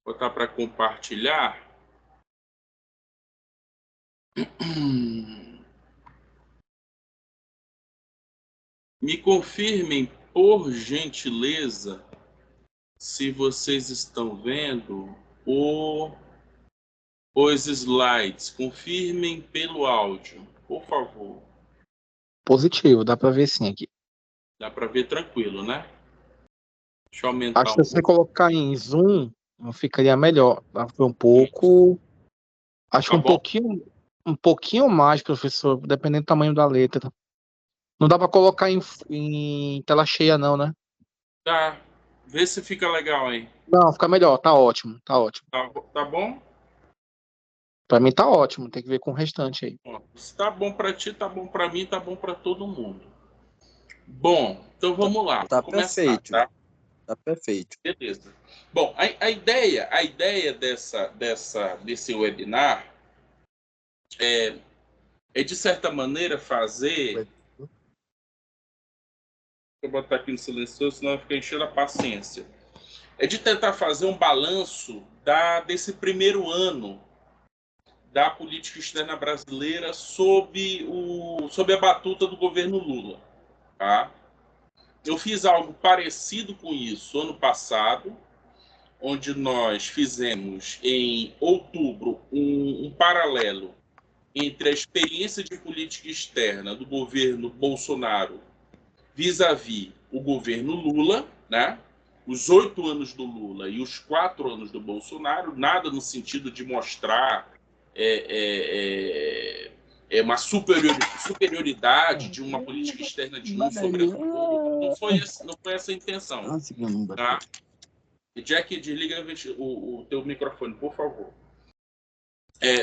Botar para compartilhar. Me confirmem, por gentileza, se vocês estão vendo os slides. Confirmem pelo áudio, por favor. Positivo, dá para ver sim aqui. Dá para ver tranquilo, né? Deixa eu aumentar Acho que um se você pouco. colocar em zoom, ficaria melhor. Dá pra ver um pouco. Acho que Tá bom? um pouquinho mais, professor, dependendo do tamanho da letra. Não dá para colocar em tela cheia, não, né? Tá. Vê se fica legal aí. Não, fica melhor, tá ótimo, tá ótimo. Tá bom? Para mim tá ótimo, tem que ver com o restante aí. Se tá bom para ti, tá bom para mim, tá bom para todo mundo. Bom, então Tá, vamos lá, tá vamos começar, perfeito. tá? Tá perfeito. Beleza. Bom, a ideia desse webinar é de certa maneira fazer. Deixa eu botar aqui no silencioso, senão vai ficar enchendo a paciência. É de tentar fazer um balanço desse primeiro ano da política externa brasileira sob a batuta do governo Lula. Tá? Eu fiz algo parecido com isso ano passado, onde nós fizemos em outubro um paralelo entre a experiência de política externa do governo Bolsonaro vis-à-vis o governo Lula, né? Os 8 anos do Lula e os 4 anos do Bolsonaro, nada no sentido de mostrar uma superioridade de uma política externa de um sobre a do outro. Não foi essa a intenção. Tá? Jack, desliga o teu microfone, por favor.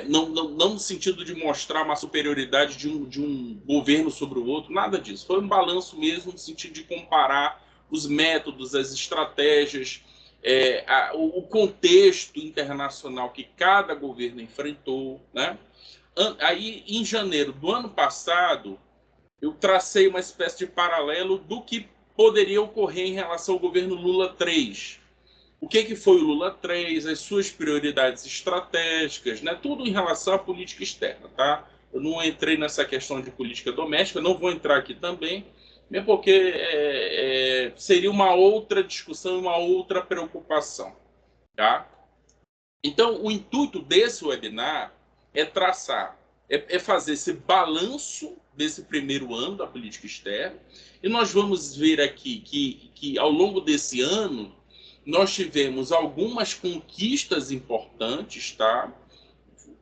Não no sentido de mostrar uma superioridade de um governo sobre o outro, nada disso. Foi um balanço mesmo no sentido de comparar os métodos, as estratégias, o contexto internacional que cada governo enfrentou. Né? Aí, em janeiro do ano passado, eu tracei uma espécie de paralelo do que poderia ocorrer em relação ao governo Lula 3. O que foi o Lula 3, as suas prioridades estratégicas, né? Tudo em relação à política externa. Tá? Eu não entrei nessa questão de política doméstica, não vou entrar aqui também, mesmo porque seria uma outra discussão, uma outra preocupação. Tá? Então, o intuito desse webinar é traçar, fazer esse balanço desse primeiro ano da política externa, e nós vamos ver aqui que ao longo desse ano nós tivemos algumas conquistas importantes, tá?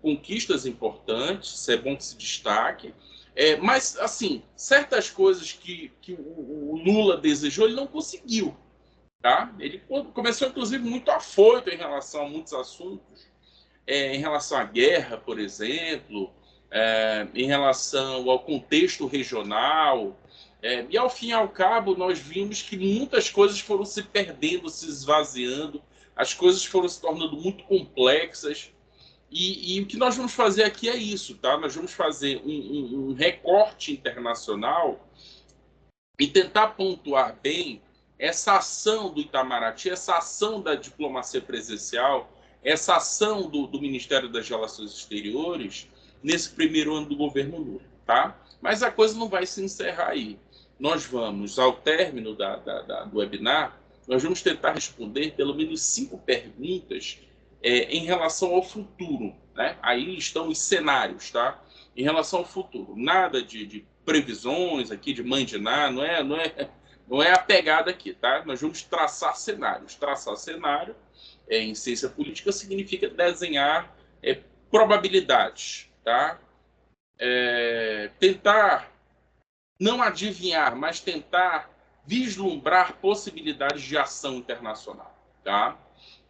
Conquistas importantes, isso é bom que se destaque. Mas, assim, certas coisas que o Lula desejou, ele não conseguiu. Tá? Ele começou, inclusive, muito afoito em relação a muitos assuntos, em relação à guerra, por exemplo, em relação ao contexto regional. E, ao fim e ao cabo, nós vimos que muitas coisas foram se perdendo, se esvaziando, as coisas foram se tornando muito complexas. E o que nós vamos fazer aqui é isso, tá? Nós vamos fazer um recorte internacional e tentar pontuar bem essa ação do Itamaraty, essa ação da diplomacia presencial, essa ação do Ministério das Relações Exteriores nesse primeiro ano do governo Lula. Tá? Mas a coisa não vai se encerrar aí. Nós vamos, ao término do webinar, nós vamos tentar responder pelo menos 5 perguntas em relação ao futuro. Né? Aí estão os cenários, tá? Em relação ao futuro. Nada de previsões aqui, de mandinar, não é a pegada aqui, tá? Nós vamos traçar cenários. Traçar cenário em ciência política significa desenhar probabilidades, tá? Tentar não adivinhar, mas tentar vislumbrar possibilidades de ação internacional, tá?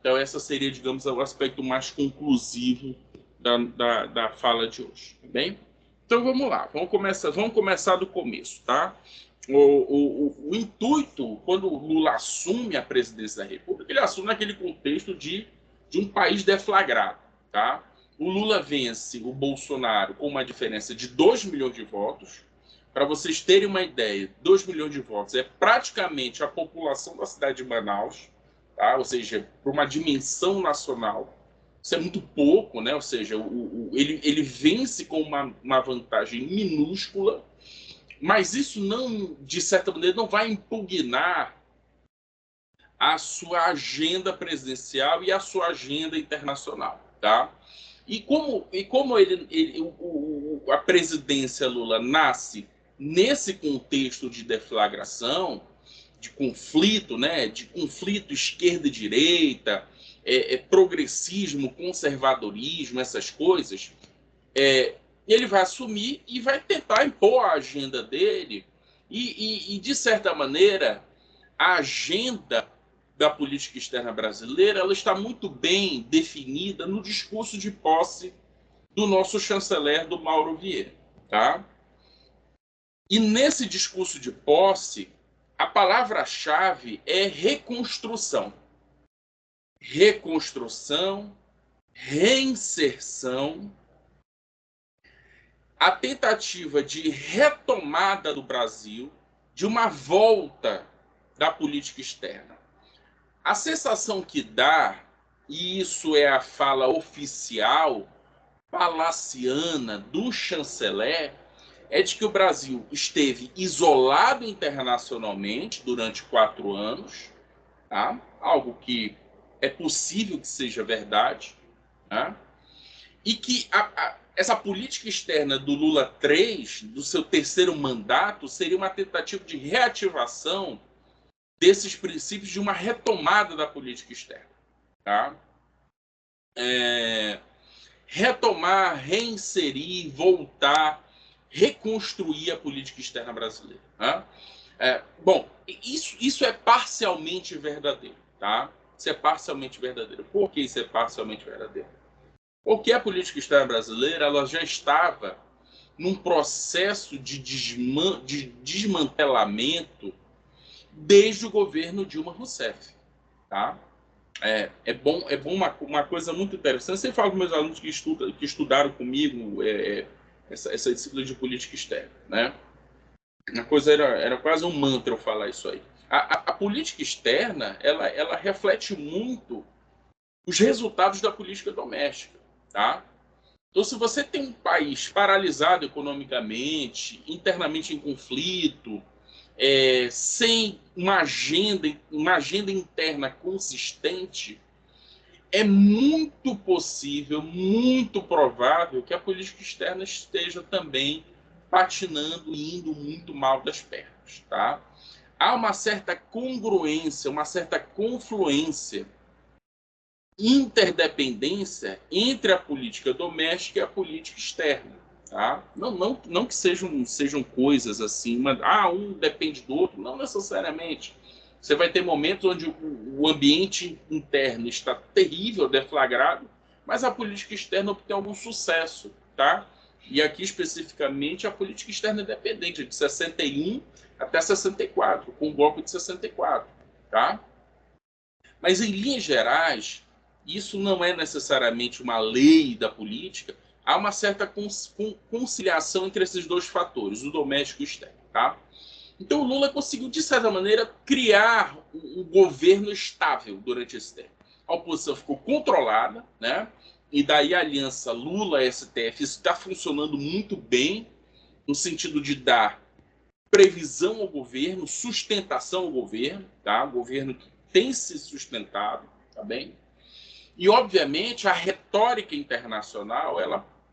Então, essa seria, digamos, o aspecto mais conclusivo da fala de hoje, tá bem? Então, vamos lá, vamos começar do começo, tá? O intuito, quando o Lula assume a presidência da República, ele assume naquele contexto de um país deflagrado, tá? O Lula vence o Bolsonaro com uma diferença de 2 milhões de votos. Para vocês terem uma ideia, 2 milhões de votos é praticamente a população da cidade de Manaus, tá? Ou seja, para uma dimensão nacional. Isso é muito pouco, né? Ou seja, ele vence com uma vantagem minúscula, mas isso não, de certa maneira, não vai impugnar a sua agenda presidencial e a sua agenda internacional, tá? E como a presidência Lula nasce nesse contexto de deflagração, de conflito, né? De conflito esquerda e direita, progressismo, conservadorismo, essas coisas, ele vai assumir e vai tentar impor a agenda dele e de certa maneira, a agenda da política externa brasileira ela está muito bem definida no discurso de posse do nosso chanceler, do Mauro Vieira. Tá? E nesse discurso de posse, a palavra-chave é reconstrução. Reconstrução, reinserção, a tentativa de retomada do Brasil, de uma volta da política externa. A sensação que dá, e isso é a fala oficial, palaciana do chanceler, é de que o Brasil esteve isolado internacionalmente durante 4 anos, tá? Algo que é possível que seja verdade, tá? E que essa política externa do Lula 3, do seu terceiro mandato, seria uma tentativa de reativação desses princípios de uma retomada da política externa. Tá? Retomar, reinserir, voltar, reconstruir a política externa brasileira. Tá? Bom, isso é parcialmente verdadeiro. Tá? Isso é parcialmente verdadeiro. Por que isso é parcialmente verdadeiro? Porque a política externa brasileira ela já estava num processo de desmantelamento desde o governo Dilma Rousseff. Tá? É bom uma coisa muito interessante. Eu sempre falo com meus alunos que estudaram comigo essa disciplina de política externa. Né? A coisa era quase um mantra eu falar isso aí. A política externa ela reflete muito os resultados da política doméstica. Tá? Então, se você tem um país paralisado economicamente, internamente em conflito, sem uma agenda interna consistente, é muito possível, muito provável que a política externa esteja também patinando e indo muito mal das pernas. Tá? Há uma certa congruência, uma certa confluência, interdependência entre a política doméstica e a política externa. Tá? Não que sejam coisas assim, um depende do outro, não necessariamente. Você vai ter momentos onde o ambiente interno está terrível, deflagrado, mas a política externa obtém algum sucesso. Tá? E aqui, especificamente, a política externa independente, de 61 até 64, com o golpe de 64. Tá? Mas, em linhas gerais, isso não é necessariamente uma lei da política, há uma certa conciliação entre esses dois fatores, o doméstico e o externo. Tá? Então o Lula conseguiu, de certa maneira, criar um governo estável durante esse tempo. A oposição ficou controlada, né? E daí a aliança Lula-STF está funcionando muito bem, no sentido de dar previsão ao governo, sustentação ao governo, tá? O governo que tem se sustentado, tá bem? E, obviamente, a retórica internacional,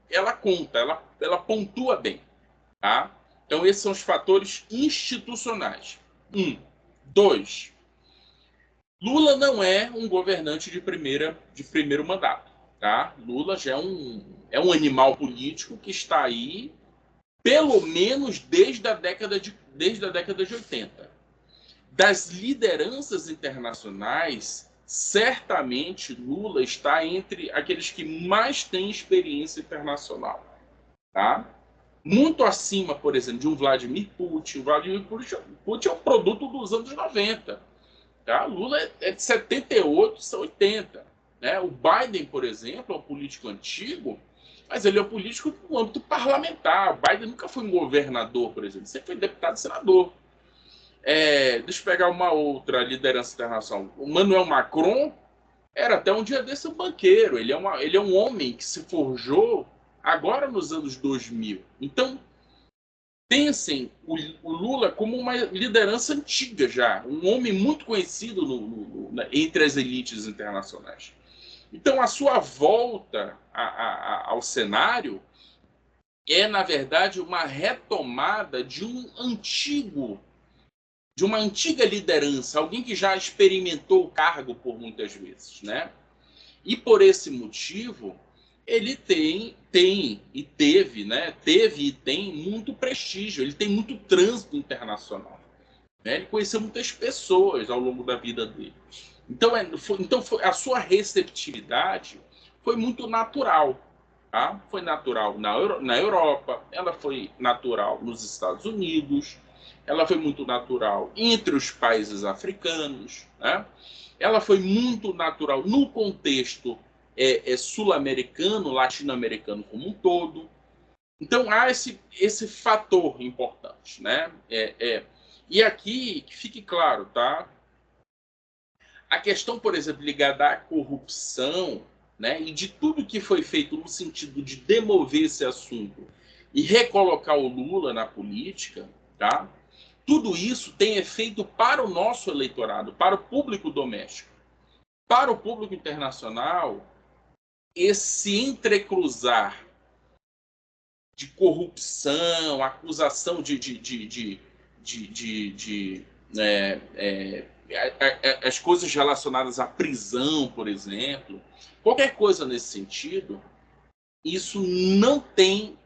ela conta, ela pontua bem. Tá? Então, esses são os fatores institucionais. 2. Lula não é um governante de primeiro mandato. Tá? Lula já é um animal político que está aí, pelo menos desde a década de 80. Das lideranças internacionais, certamente Lula está entre aqueles que mais têm experiência internacional. Tá? Muito acima, por exemplo, de um Vladimir Putin. O Vladimir Putin é um produto dos anos 90. Tá? Lula é de 78, 80. Né? O Biden, por exemplo, é um político antigo, mas ele é um político no âmbito parlamentar. O Biden nunca foi um governador, por exemplo. Sempre foi deputado e senador. Deixa eu pegar uma outra liderança internacional. O Emmanuel Macron era até um dia desse um banqueiro. Ele é um homem que se forjou agora nos anos 2000. Então, pensem o Lula como uma liderança antiga já. Um homem muito conhecido entre as elites internacionais. Então, a sua volta ao cenário é, na verdade, uma retomada de uma antiga liderança, alguém que já experimentou o cargo por muitas vezes, né? E por esse motivo, ele tem e teve, né? Teve e tem muito prestígio, ele tem muito trânsito internacional, né? Ele conheceu muitas pessoas ao longo da vida dele. Então, a sua receptividade foi muito natural. Tá? Foi natural na Europa, ela foi natural nos Estados Unidos, ela foi muito natural entre os países africanos, né? Ela foi muito natural no contexto sul-americano, latino-americano como um todo. Então, há esse fator importante, né? E aqui, que fique claro, tá? A questão, por exemplo, ligada à corrupção, né, e de tudo que foi feito no sentido de demover esse assunto e recolocar o Lula na política, tá? Tudo isso tem efeito para o nosso eleitorado, para o público doméstico. Para o público internacional, esse entrecruzar de corrupção, acusação as coisas relacionadas à prisão, por exemplo, qualquer coisa nesse sentido, isso não tem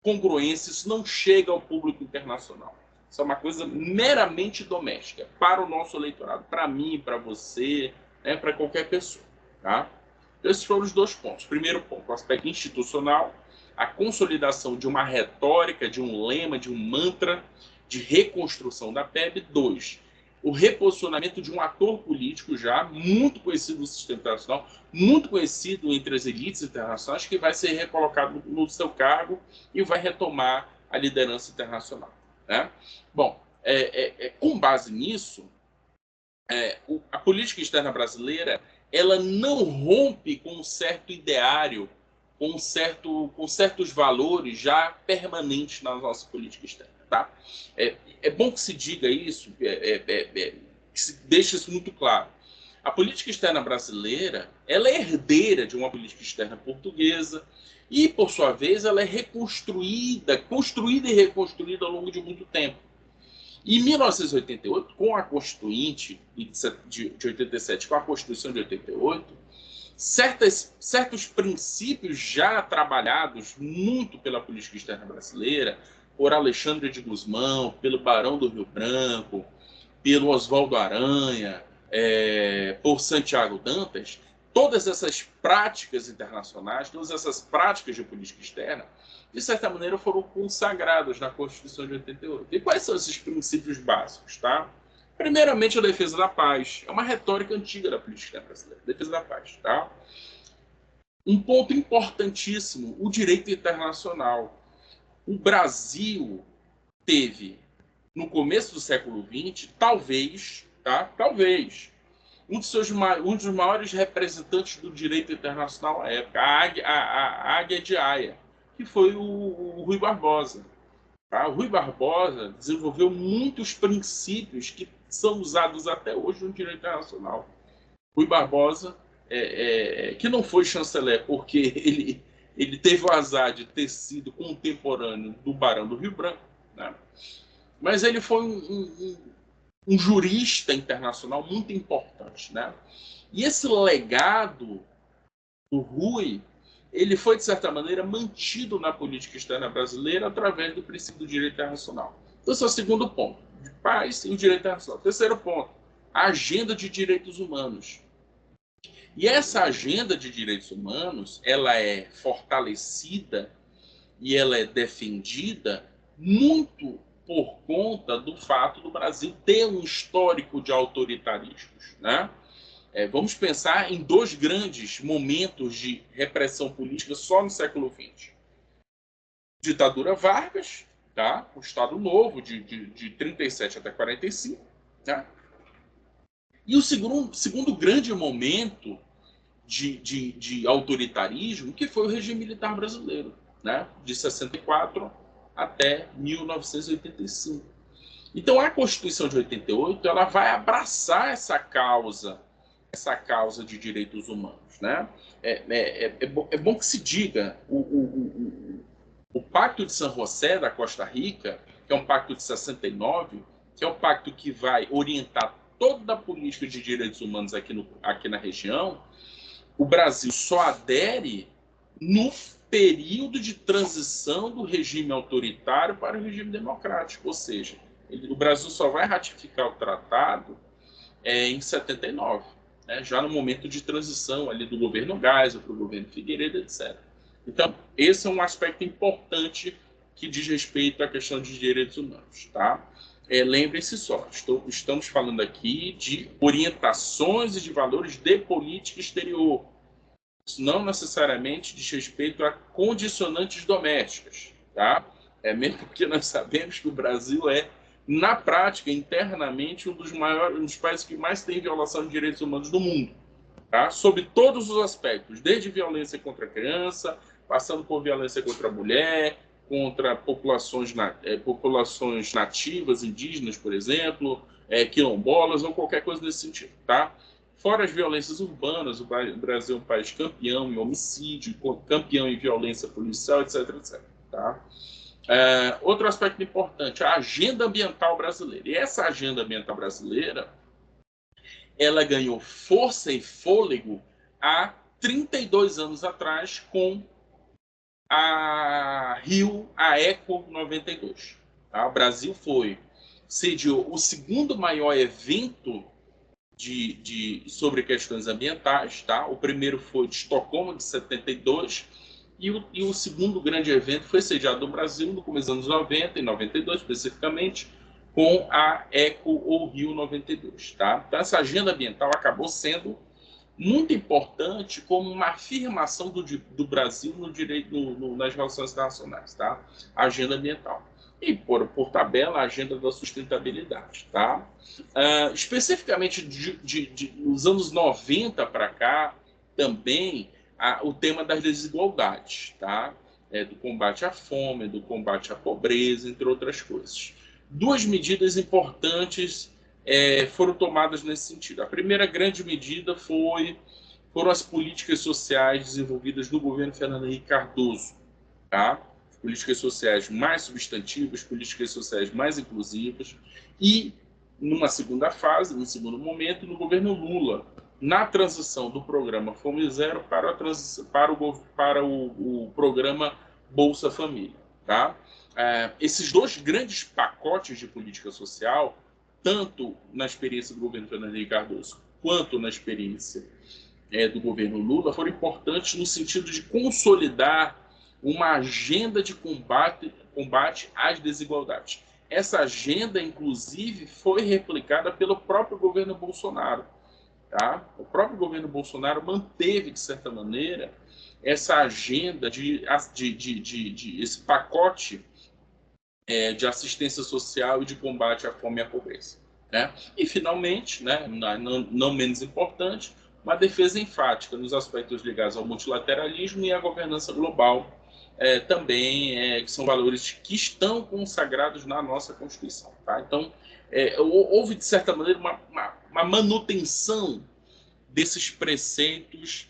congruência, isso não chega ao público internacional. Isso é uma coisa meramente doméstica, para o nosso eleitorado, para mim, para você, né, para qualquer pessoa. Tá? Esses foram os dois pontos. Primeiro ponto, o aspecto institucional, a consolidação de uma retórica, de um lema, de um mantra de reconstrução da PEB. 2, o reposicionamento de um ator político já muito conhecido no sistema internacional, muito conhecido entre as elites internacionais, que vai ser recolocado no seu cargo e vai retomar a liderança internacional. Né? Bom, com base nisso, a política externa brasileira ela não rompe com um certo ideário, com certos valores já permanentes na nossa política externa. Tá? É bom que se diga isso, que se deixe isso muito claro. A política externa brasileira ela é herdeira de uma política externa portuguesa e, por sua vez, ela é construída e reconstruída ao longo de muito tempo. Em 1988, com a Constituinte de 87, com a Constituição de 88, certos princípios já trabalhados muito pela política externa brasileira, por Alexandre de Gusmão, pelo Barão do Rio Branco, pelo Oswaldo Aranha, por Santiago Dantas, todas essas práticas internacionais, todas essas práticas de política externa, de certa maneira foram consagradas na Constituição de 88. E quais são esses princípios básicos? Tá? Primeiramente, a defesa da paz. É uma retórica antiga da política externa brasileira. Defesa da paz. Tá? Um ponto importantíssimo, o direito internacional. O Brasil teve, no começo do século XX, talvez, um dos maiores representantes do direito internacional à época, a Águia de Haia, que foi o Rui Barbosa. Tá? O Rui Barbosa desenvolveu muitos princípios que são usados até hoje no direito internacional. Rui Barbosa, que não foi chanceler porque ele teve o azar de ter sido contemporâneo do Barão do Rio Branco, né? Mas ele foi um jurista internacional muito importante, né? E esse legado do Rui, ele foi, de certa maneira, mantido na política externa brasileira através do princípio do direito internacional. Então, esse é o segundo ponto, de paz e o direito internacional. Terceiro ponto, a agenda de direitos humanos. E essa agenda de direitos humanos, ela é fortalecida e ela é defendida muito por conta do fato do Brasil ter um histórico de autoritarismos, né? Vamos pensar em dois grandes momentos de repressão política só no século XX. Ditadura Vargas, tá? O Estado Novo, de 37 até 45. Tá? E o segundo grande momento de autoritarismo, que foi o regime militar brasileiro, né? De 64 até 1985. Então, a Constituição de 88 ela vai abraçar essa causa de direitos humanos, né? É bom que se diga, o Pacto de San José da Costa Rica, que é um pacto de 69, que é um pacto que vai orientar toda a política de direitos humanos aqui na região, o Brasil só adere no período de transição do regime autoritário para o regime democrático, ou seja, o Brasil só vai ratificar o tratado em 79, né, já no momento de transição ali do governo Geisel para o governo Figueiredo, etc. Então, esse é um aspecto importante que diz respeito à questão de direitos humanos, tá? Lembrem-se só, estamos falando aqui de orientações e de valores de política exterior. Isso não necessariamente diz respeito a condicionantes domésticas, tá? Mesmo porque nós sabemos que o Brasil na prática, internamente, um dos países que mais tem violação de direitos humanos do mundo, tá? Sob todos os aspectos, desde violência contra a criança, passando por violência contra a mulher, contra populações nativas, indígenas, por exemplo, quilombolas ou qualquer coisa nesse sentido, tá? Fora as violências urbanas, o Brasil é um país campeão em homicídio, campeão em violência policial, etc, etc, tá? Outro aspecto importante, a agenda ambiental brasileira. E essa agenda ambiental brasileira, ela ganhou força e fôlego há 32 anos atrás com a Eco 92. Tá? O Brasil sediou o segundo maior evento sobre questões ambientais. Tá? O primeiro foi de Estocolmo, de 72, e o segundo grande evento foi sediado no Brasil no começo dos anos 90, em 92 especificamente, com a Eco ou Rio 92. Tá? Então, essa agenda ambiental acabou sendo muito importante como uma afirmação do Brasil no direito, nas relações internacionais, tá? A agenda ambiental. E, por tabela, a agenda da sustentabilidade. Tá? Especificamente dos anos 90 para cá, também o tema das desigualdades, tá? Do combate à fome, do combate à pobreza, entre outras coisas. Duas medidas importantes foram tomadas nesse sentido. A primeira grande medida foram as políticas sociais desenvolvidas no governo Fernando Henrique Cardoso. Tá? Políticas sociais mais substantivas, políticas sociais mais inclusivas. E, numa segunda fase, num segundo momento, no governo Lula, na transição do programa Fome Zero para o programa Bolsa Família. Tá? Esses dois grandes pacotes de política social, tanto na experiência do governo Fernando Henrique Cardoso quanto na experiência do governo Lula, foram importantes no sentido de consolidar uma agenda de combate às desigualdades. Essa agenda, inclusive, foi replicada pelo próprio governo Bolsonaro. Tá? O próprio governo Bolsonaro manteve, de certa maneira, essa agenda, esse pacote de assistência social e de combate à fome e à pobreza. Né? E, finalmente, né, não menos importante, uma defesa enfática nos aspectos ligados ao multilateralismo e à governança global, também, que são valores que estão consagrados na nossa Constituição. Tá? Então, houve, de certa maneira, uma manutenção desses preceitos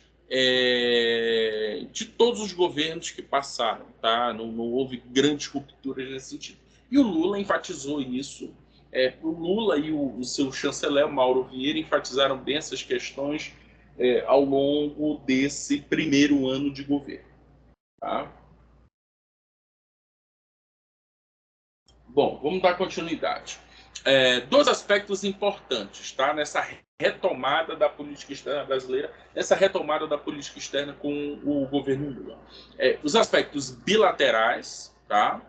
de todos os governos que passaram. Tá? Não houve grandes rupturas nesse sentido. E o Lula enfatizou isso. O Lula e o seu chanceler, Mauro Vieira, enfatizaram bem essas questões ao longo desse primeiro ano de governo. Tá? Bom, vamos dar continuidade. Dois aspectos importantes, tá? Nessa retomada da política externa brasileira, nessa retomada da política externa com o governo Lula. Os aspectos bilaterais, tá?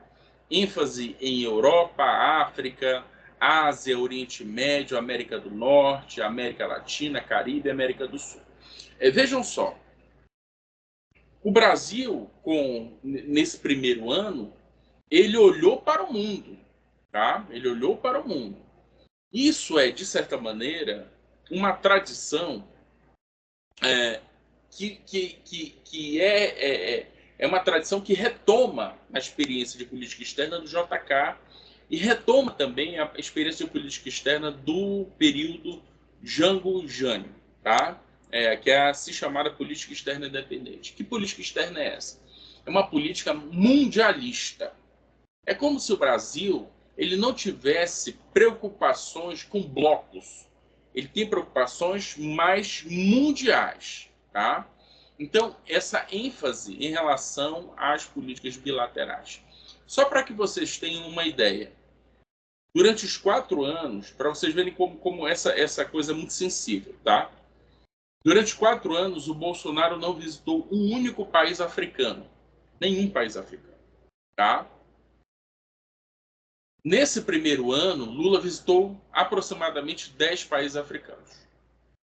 ênfase em Europa, África, Ásia, Oriente Médio, América do Norte, América Latina, Caribe e América do Sul. Vejam só, o Brasil, nesse primeiro ano, ele olhou para o mundo, tá? Ele olhou para o mundo. Isso é, de certa maneira, uma tradição que é uma tradição que retoma a experiência de política externa do JK e retoma também a experiência de política externa do período Jango Jânio, tá? Que é a se chamada política externa independente. Que política externa é essa? É uma política mundialista. É como se o Brasil ele não tivesse preocupações com blocos. Ele tem preocupações mais mundiais, tá? Então, essa ênfase em relação às políticas bilaterais. Só para que vocês tenham uma ideia, durante os 4 anos, para vocês verem como essa coisa é muito sensível, tá? Durante 4 anos, o Bolsonaro não visitou um único país africano. Nenhum país africano, tá? Nesse primeiro ano, Lula visitou aproximadamente 10 países africanos.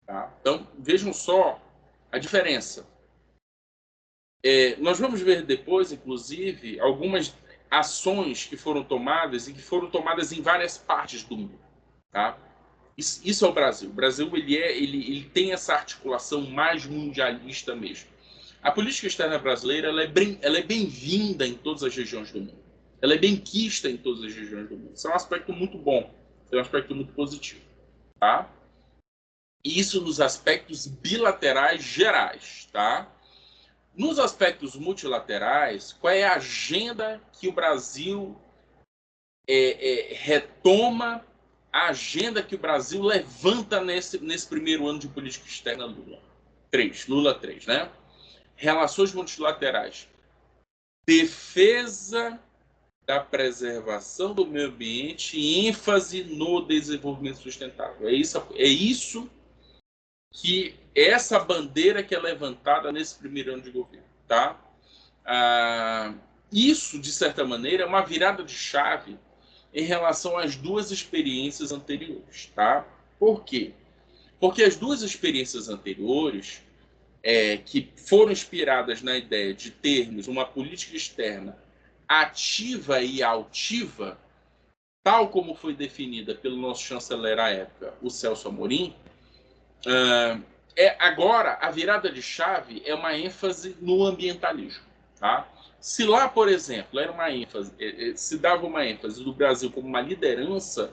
Tá? Então, vejam só a diferença. Nós vamos ver depois, inclusive, algumas ações que foram tomadas e que foram tomadas em várias partes do mundo. Tá? Isso é o Brasil. O Brasil ele tem essa articulação mais mundialista mesmo. A política externa brasileira ela é bem-vinda em todas as regiões do mundo. Ela é bem-quista em todas as regiões do mundo. Isso é um aspecto muito bom. É um aspecto muito positivo. Tá? Isso nos aspectos bilaterais gerais. Tá? Nos aspectos multilaterais, qual é a agenda que o Brasil retoma, a agenda que o Brasil levanta nesse primeiro ano de política externa Lula? Lula 3, né? Relações multilaterais. Defesa da preservação do meio ambiente e ênfase no desenvolvimento sustentável. É isso que essa bandeira que é levantada nesse primeiro ano de governo, tá? Isso, de certa maneira, é uma virada de chave em relação às duas experiências anteriores, tá? Por quê? Porque as duas experiências anteriores, que foram inspiradas na ideia de termos uma política externa ativa e altiva, tal como foi definida pelo nosso chanceler à época, o Celso Amorim, agora a virada de chave é uma ênfase no ambientalismo. Tá? Se lá, por exemplo, era uma ênfase, se dava uma ênfase do Brasil como uma liderança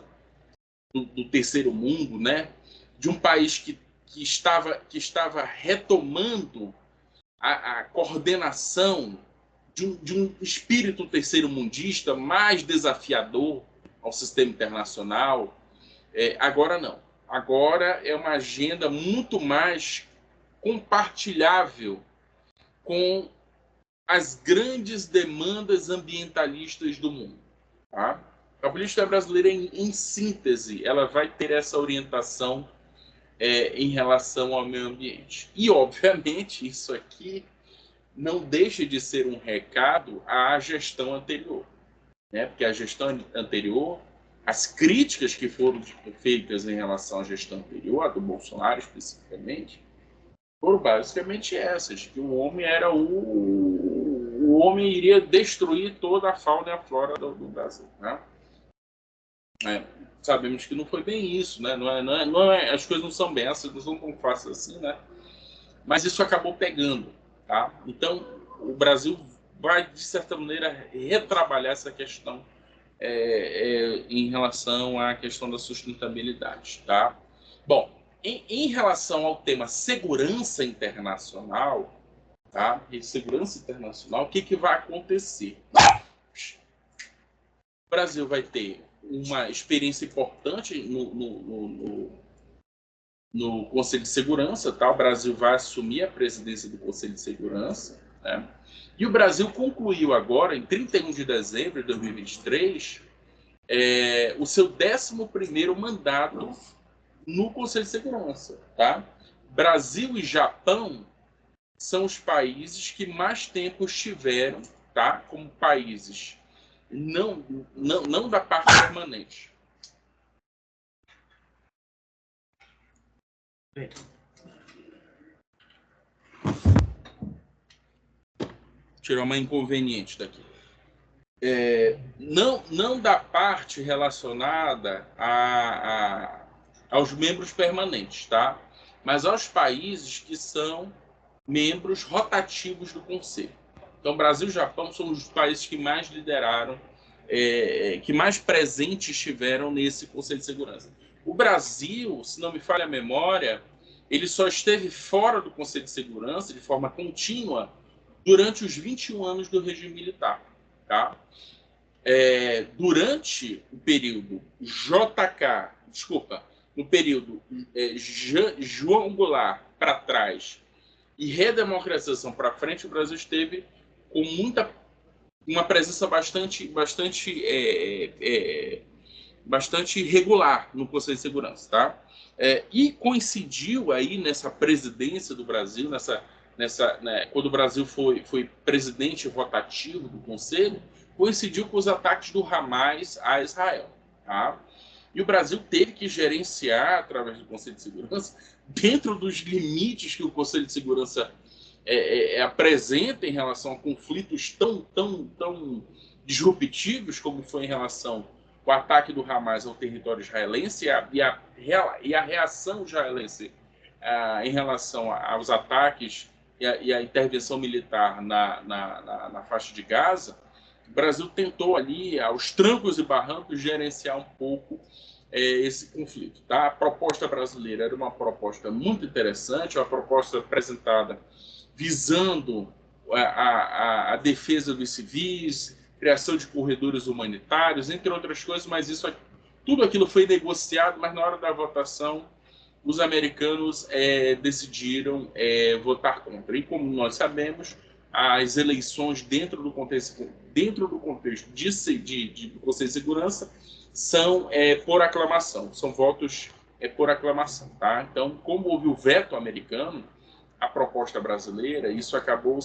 do terceiro mundo, né? De um país que estava retomando a coordenação de um espírito terceiro-mundista mais desafiador ao sistema internacional. Agora não. Agora é uma agenda muito mais compartilhável com as grandes demandas ambientalistas do mundo. Tá? A política brasileira, em síntese, ela vai ter essa orientação em relação ao meio ambiente. E, obviamente, isso aqui não deixa de ser um recado à gestão anterior. Né? Porque a gestão anterior, as críticas que foram feitas em relação à gestão anterior, a do Bolsonaro especificamente, foram basicamente essas, que o homem era o homem iria destruir toda a fauna e a flora do Brasil. Né? Sabemos que não foi bem isso, né? As coisas não são bem essas, não são tão fáceis assim, né? Mas isso acabou pegando, tá? Então, o Brasil vai, de certa maneira, retrabalhar essa questão em relação à questão da sustentabilidade, tá? Bom, em relação ao tema segurança internacional, tá? E segurança internacional, o que vai acontecer? O Brasil vai ter uma experiência importante no Conselho de Segurança, tá? O Brasil vai assumir a presidência do Conselho de Segurança, né? E o Brasil concluiu agora, em 31 de dezembro de 2023, o seu 11º mandato no Conselho de Segurança, tá? Brasil e Japão são os países que mais tempo estiveram, tá? Como países não da parte permanente. Tirar uma inconveniente daqui. não da parte relacionada aos membros permanentes, tá? Mas aos países que são membros rotativos do Conselho. Então, Brasil e Japão são os países que mais lideraram, que mais presentes estiveram nesse Conselho de Segurança. O Brasil, se não me falha a memória, ele só esteve fora do Conselho de Segurança de forma contínua durante os 21 anos do regime militar, tá? Durante o período no período João Goulart para trás e redemocratização para frente, o Brasil esteve com uma presença bastante regular no Conselho de Segurança, tá? E coincidiu aí nessa presidência do Brasil, quando o Brasil foi presidente rotativo do Conselho, coincidiu com os ataques do Hamas a Israel, tá? E o Brasil teve que gerenciar, através do Conselho de Segurança, dentro dos limites que o Conselho de Segurança apresenta em relação a conflitos tão disruptivos como foi em relação ao ataque do Hamas ao território israelense e a reação israelense em relação aos ataques e a intervenção militar na faixa de Gaza. O Brasil tentou ali, aos trancos e barrancos, gerenciar um pouco esse conflito. Tá? A proposta brasileira era uma proposta muito interessante, uma proposta apresentada visando a defesa dos civis, criação de corredores humanitários, entre outras coisas, mas tudo aquilo foi negociado, mas na hora da votação os americanos decidiram votar contra. E como nós sabemos, as eleições dentro do contexto do Conselho de Segurança são por aclamação, são votos por aclamação. Tá? Então, como houve o veto americano, a proposta brasileira, isso acabou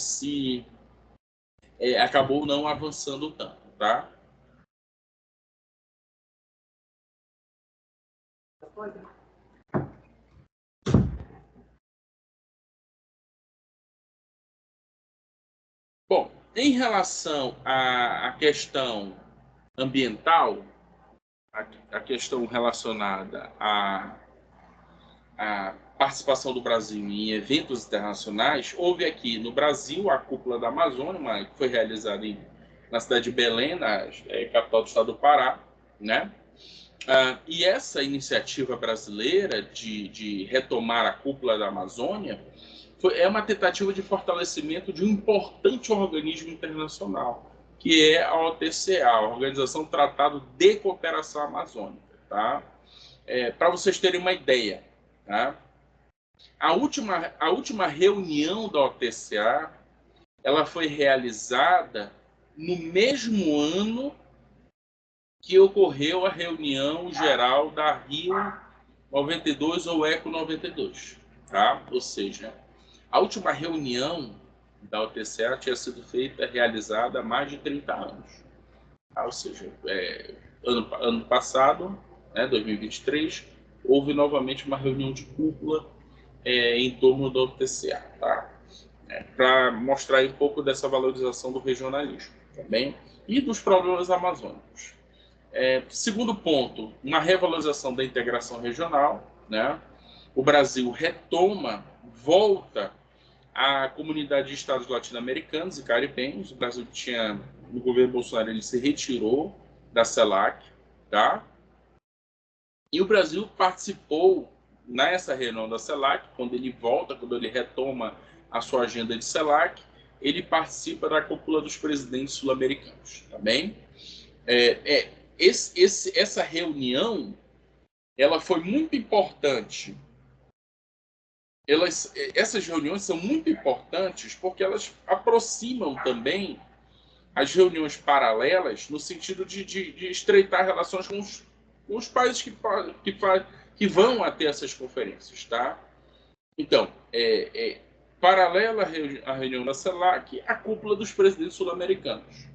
não avançando tanto, tá? Bom, em relação à questão ambiental, a questão relacionada à participação do Brasil em eventos internacionais, houve aqui no Brasil a Cúpula da Amazônia, que foi realizada na cidade de Belém, capital do estado do Pará, né? E essa iniciativa brasileira de retomar a Cúpula da Amazônia é uma tentativa de fortalecimento de um importante organismo internacional, que é a OTCA, a Organização do Tratado de Cooperação Amazônica. Tá? Para vocês terem uma ideia, tá? A última reunião da OTCA ela foi realizada no mesmo ano que ocorreu a reunião geral da Rio 92 ou Eco 92. Tá? Ou seja, a última reunião da OTCA tinha sido realizada há mais de 30 anos. Tá? Ou seja, ano passado, 2023, houve novamente uma reunião de cúpula em torno da OTCA. Tá? Para mostrar um pouco dessa valorização do regionalismo também e dos problemas amazônicos. Segundo ponto, uma revalorização da integração regional. Né? O Brasil volta à comunidade de estados latino-americanos e caribenhos. O Brasil no governo Bolsonaro, ele se retirou da CELAC, tá? E o Brasil participou nessa reunião da CELAC, quando ele retoma a sua agenda de CELAC, ele participa da cúpula dos presidentes sul-americanos, tá bem? Essa reunião, ela foi muito importante. Essas reuniões são muito importantes porque elas aproximam também as reuniões paralelas no sentido de estreitar relações com os países que vão até essas conferências, tá? Então, paralela à reunião da CELAC, a cúpula dos presidentes sul-americanos.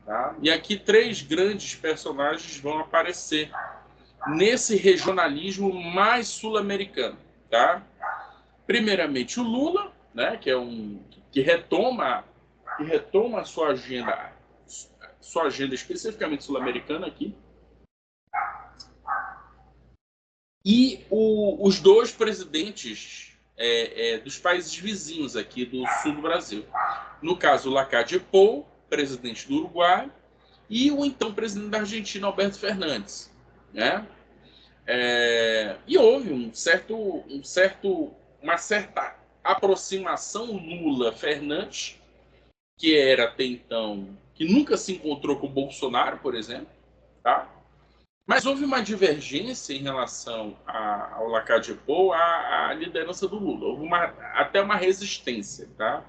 Tá? E aqui 3 grandes personagens vão aparecer nesse regionalismo mais sul-americano. Tá? Primeiramente o Lula, né, que retoma a sua agenda sua agenda especificamente sul-americana aqui. E os dois presidentes dos países vizinhos aqui do sul do Brasil. No caso, o Lacalle Pou, presidente do Uruguai, e o então presidente da Argentina, Alberto Fernandes, né? E houve uma certa aproximação Lula-Fernandes, que era até então, que nunca se encontrou com o Bolsonaro, por exemplo, tá? Mas houve uma divergência em relação ao Lacalle Pou à liderança do Lula. Houve até uma resistência, tá?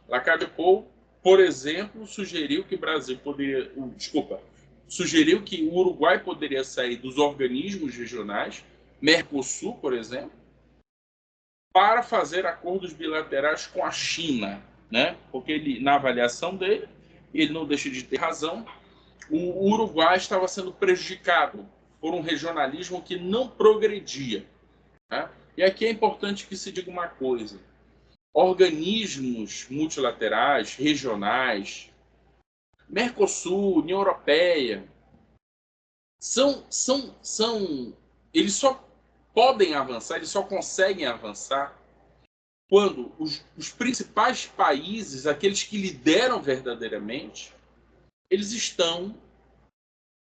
Lacalle Pou, por exemplo, sugeriu que o Brasil poderia... sugeriu que o Uruguai poderia sair dos organismos regionais, Mercosul, por exemplo, para fazer acordos bilaterais com a China, né? Porque ele, na avaliação dele, ele não deixa de ter razão, o Uruguai estava sendo prejudicado por um regionalismo que não progredia, né? E aqui é importante que se diga uma coisa: organismos multilaterais, regionais, Mercosul, União Europeia, eles só podem avançar, eles só conseguem avançar quando os principais países, aqueles que lideram verdadeiramente, eles estão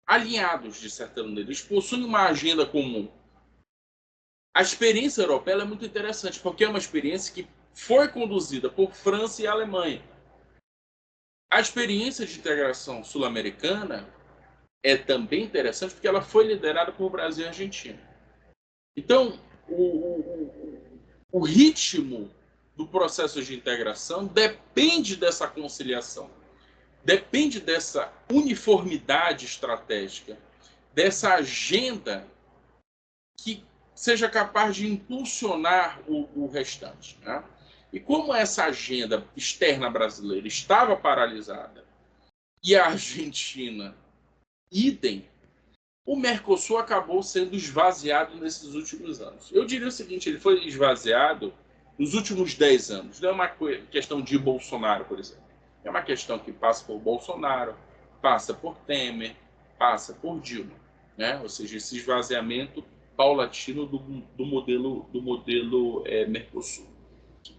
alinhados, de certa maneira. Eles possuem uma agenda comum. A experiência europeia é muito interessante, porque é uma experiência que foi conduzida por França e Alemanha. A experiência de integração sul-americana é também interessante porque ela foi liderada por Brasil e Argentina. Então, o ritmo do processo de integração depende dessa conciliação, depende dessa uniformidade estratégica, dessa agenda que seja capaz de impulsionar o restante, né? E como essa agenda externa brasileira estava paralisada e a Argentina, idem, o Mercosul acabou sendo esvaziado nesses últimos anos. Eu diria o seguinte: ele foi esvaziado nos últimos 10 anos. Não é uma questão de Bolsonaro, por exemplo. É uma questão que passa por Bolsonaro, passa por Temer, passa por Dilma, né? Ou seja, esse esvaziamento paulatino do modelo Mercosul.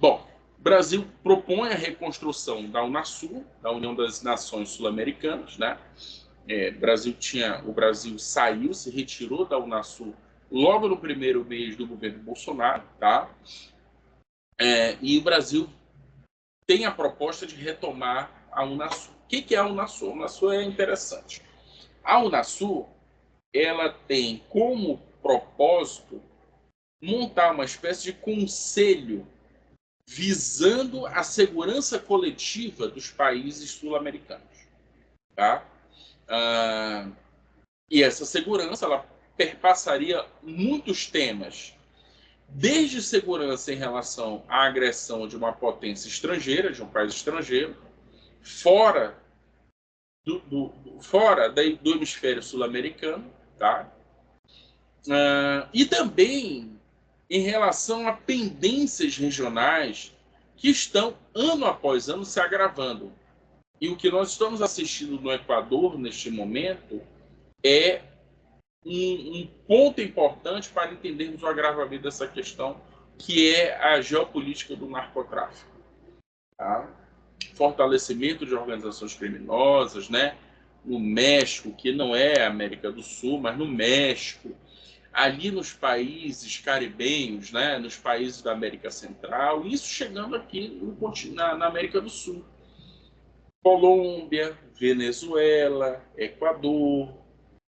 Bom, o Brasil propõe a reconstrução da Unasul, da União das Nações Sul-Americanas, né? O Brasil saiu, se retirou da Unasul logo no primeiro mês do governo Bolsonaro, tá? E o Brasil tem a proposta de retomar a Unasul. O que é a Unasul? A Unasul é interessante. A Unasul, ela tem como propósito montar uma espécie de conselho visando a segurança coletiva dos países sul-americanos, tá? E essa segurança ela perpassaria muitos temas, desde segurança em relação à agressão de uma potência estrangeira, de um país estrangeiro, fora do hemisfério sul-americano, tá? E também em relação a pendências regionais que estão, ano após ano, se agravando. E o que nós estamos assistindo no Equador, neste momento, é um ponto importante para entendermos o agravamento dessa questão, que é a geopolítica do narcotráfico. Tá? Fortalecimento de organizações criminosas, né? No México, que não é a América do Sul, mas no México, ali nos países caribenhos, né? Nos países da América Central, isso chegando aqui na América do Sul. Colômbia, Venezuela, Equador,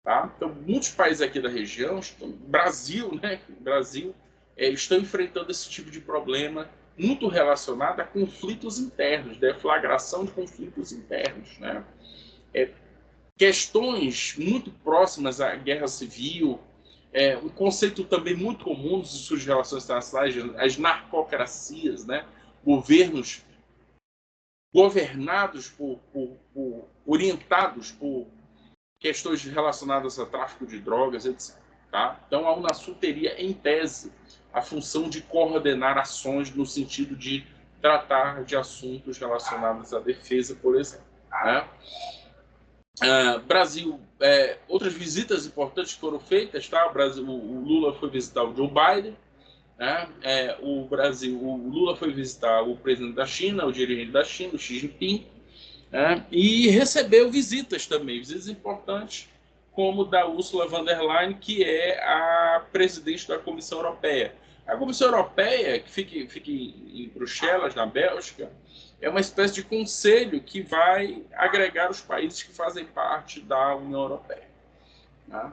tá? Então, muitos países aqui da região, Brasil, estão enfrentando esse tipo de problema muito relacionado a conflitos internos, deflagração de conflitos internos, né? Questões muito próximas à guerra civil, um conceito também muito comum nos estudos de relações internacionais, as narcocracias, né? Governos governados orientados por questões relacionadas a tráfico de drogas, etc. Tá? Então, a Unasul teria, em tese, a função de coordenar ações no sentido de tratar de assuntos relacionados à defesa, por exemplo. Né? Brasil, outras visitas importantes foram feitas, tá? O Lula foi visitar o Joe Biden, né? O Lula foi visitar o presidente da China, o dirigente da China, o Xi Jinping, né? E recebeu visitas também, visitas importantes, como da Ursula von der Leyen, que é a presidente da Comissão Europeia. A Comissão Europeia, que fica em Bruxelas, na Bélgica, é uma espécie de conselho que vai agregar os países que fazem parte da União Europeia. Tá?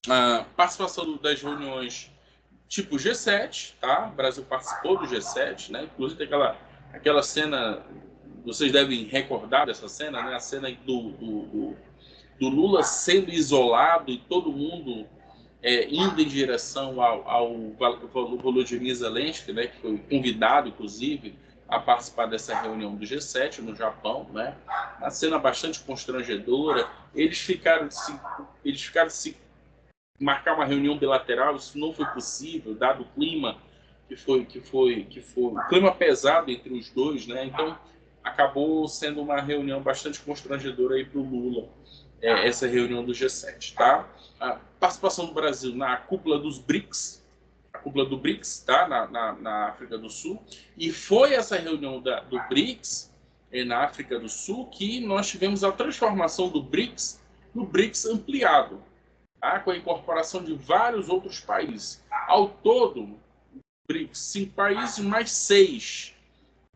A participação das reuniões tipo G7, tá? O Brasil participou do G7, né? Inclusive tem aquela cena, vocês devem recordar dessa cena, né? A cena do Lula sendo isolado e todo mundo indo em direção ao Volodymyr Zelensky, né? Que foi convidado, inclusive, a participar dessa reunião do G7 no Japão, né? Uma cena bastante constrangedora. Eles ficaram se marcar uma reunião bilateral, isso não foi possível, dado o clima que foi o clima pesado entre os dois, né? Então acabou sendo uma reunião bastante constrangedora aí para o Lula, essa reunião do G7, tá? A participação do Brasil na cúpula dos BRICS, a cúpula do BRICS, tá? Na África do Sul, e foi essa reunião do BRICS na África do Sul que nós tivemos a transformação do BRICS no BRICS ampliado, com a incorporação de vários outros países. Ao todo, BRICS, 5 países, mais 6.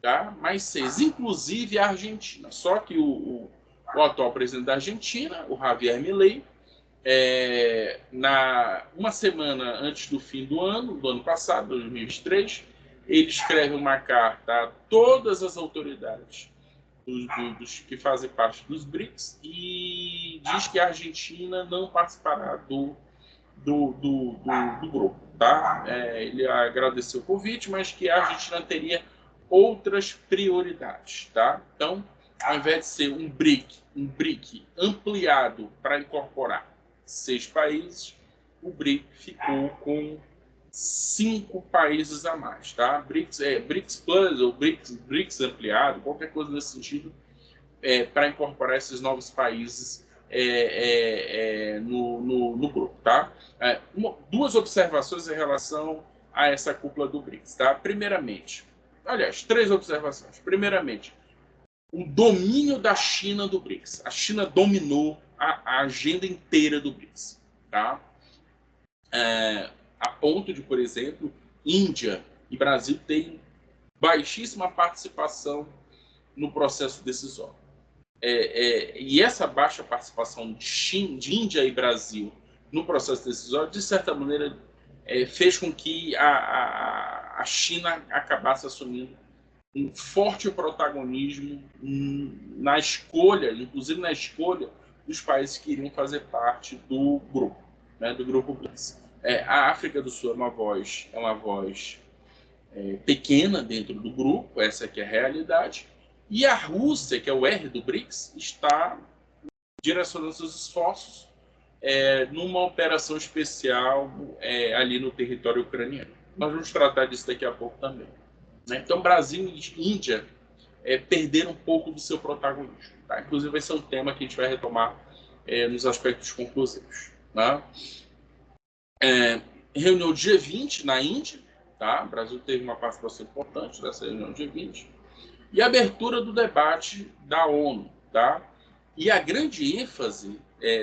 Tá? Mais 6, inclusive a Argentina. Só que o atual presidente da Argentina, o Javier Milei, uma semana antes do fim do ano passado, 2023, ele escreve uma carta a todas as autoridades dos que fazem parte dos BRICS e diz que a Argentina não participará do grupo. Tá? Ele agradeceu o convite, mas que a Argentina teria outras prioridades. Tá? Então, ao invés de ser um BRIC ampliado para incorporar 6 países, o BRIC ficou com 5 países a mais, tá? BRICS Plus ou BRICS ampliado, qualquer coisa nesse sentido, para incorporar esses novos países no grupo, tá? Duas observações em relação a essa cúpula do BRICS, tá? Primeiramente, aliás, 3 observações. Primeiramente, o domínio da China do BRICS. A China dominou a agenda inteira do BRICS, tá? A ponto de, por exemplo, Índia e Brasil terem baixíssima participação no processo decisório. E essa baixa participação de Índia e Brasil no processo decisório, de certa maneira, fez com que a China acabasse assumindo um forte protagonismo na escolha, inclusive na escolha dos países que iriam fazer parte do grupo, né, do grupo BRICS. A África do Sul é uma voz pequena dentro do grupo, essa aqui é a realidade, e a Rússia, que é o R do BRICS, está direcionando seus esforços numa operação especial ali no território ucraniano. Nós vamos tratar disso daqui a pouco também. Então, Brasil e Índia perderam um pouco do seu protagonismo. Tá? Inclusive, vai ser um tema que a gente vai retomar nos aspectos conclusivos. Tá? Reunião do G20 na Índia. Tá? O Brasil teve uma participação importante nessa reunião do G20. E a abertura do debate da ONU. Tá? E a grande ênfase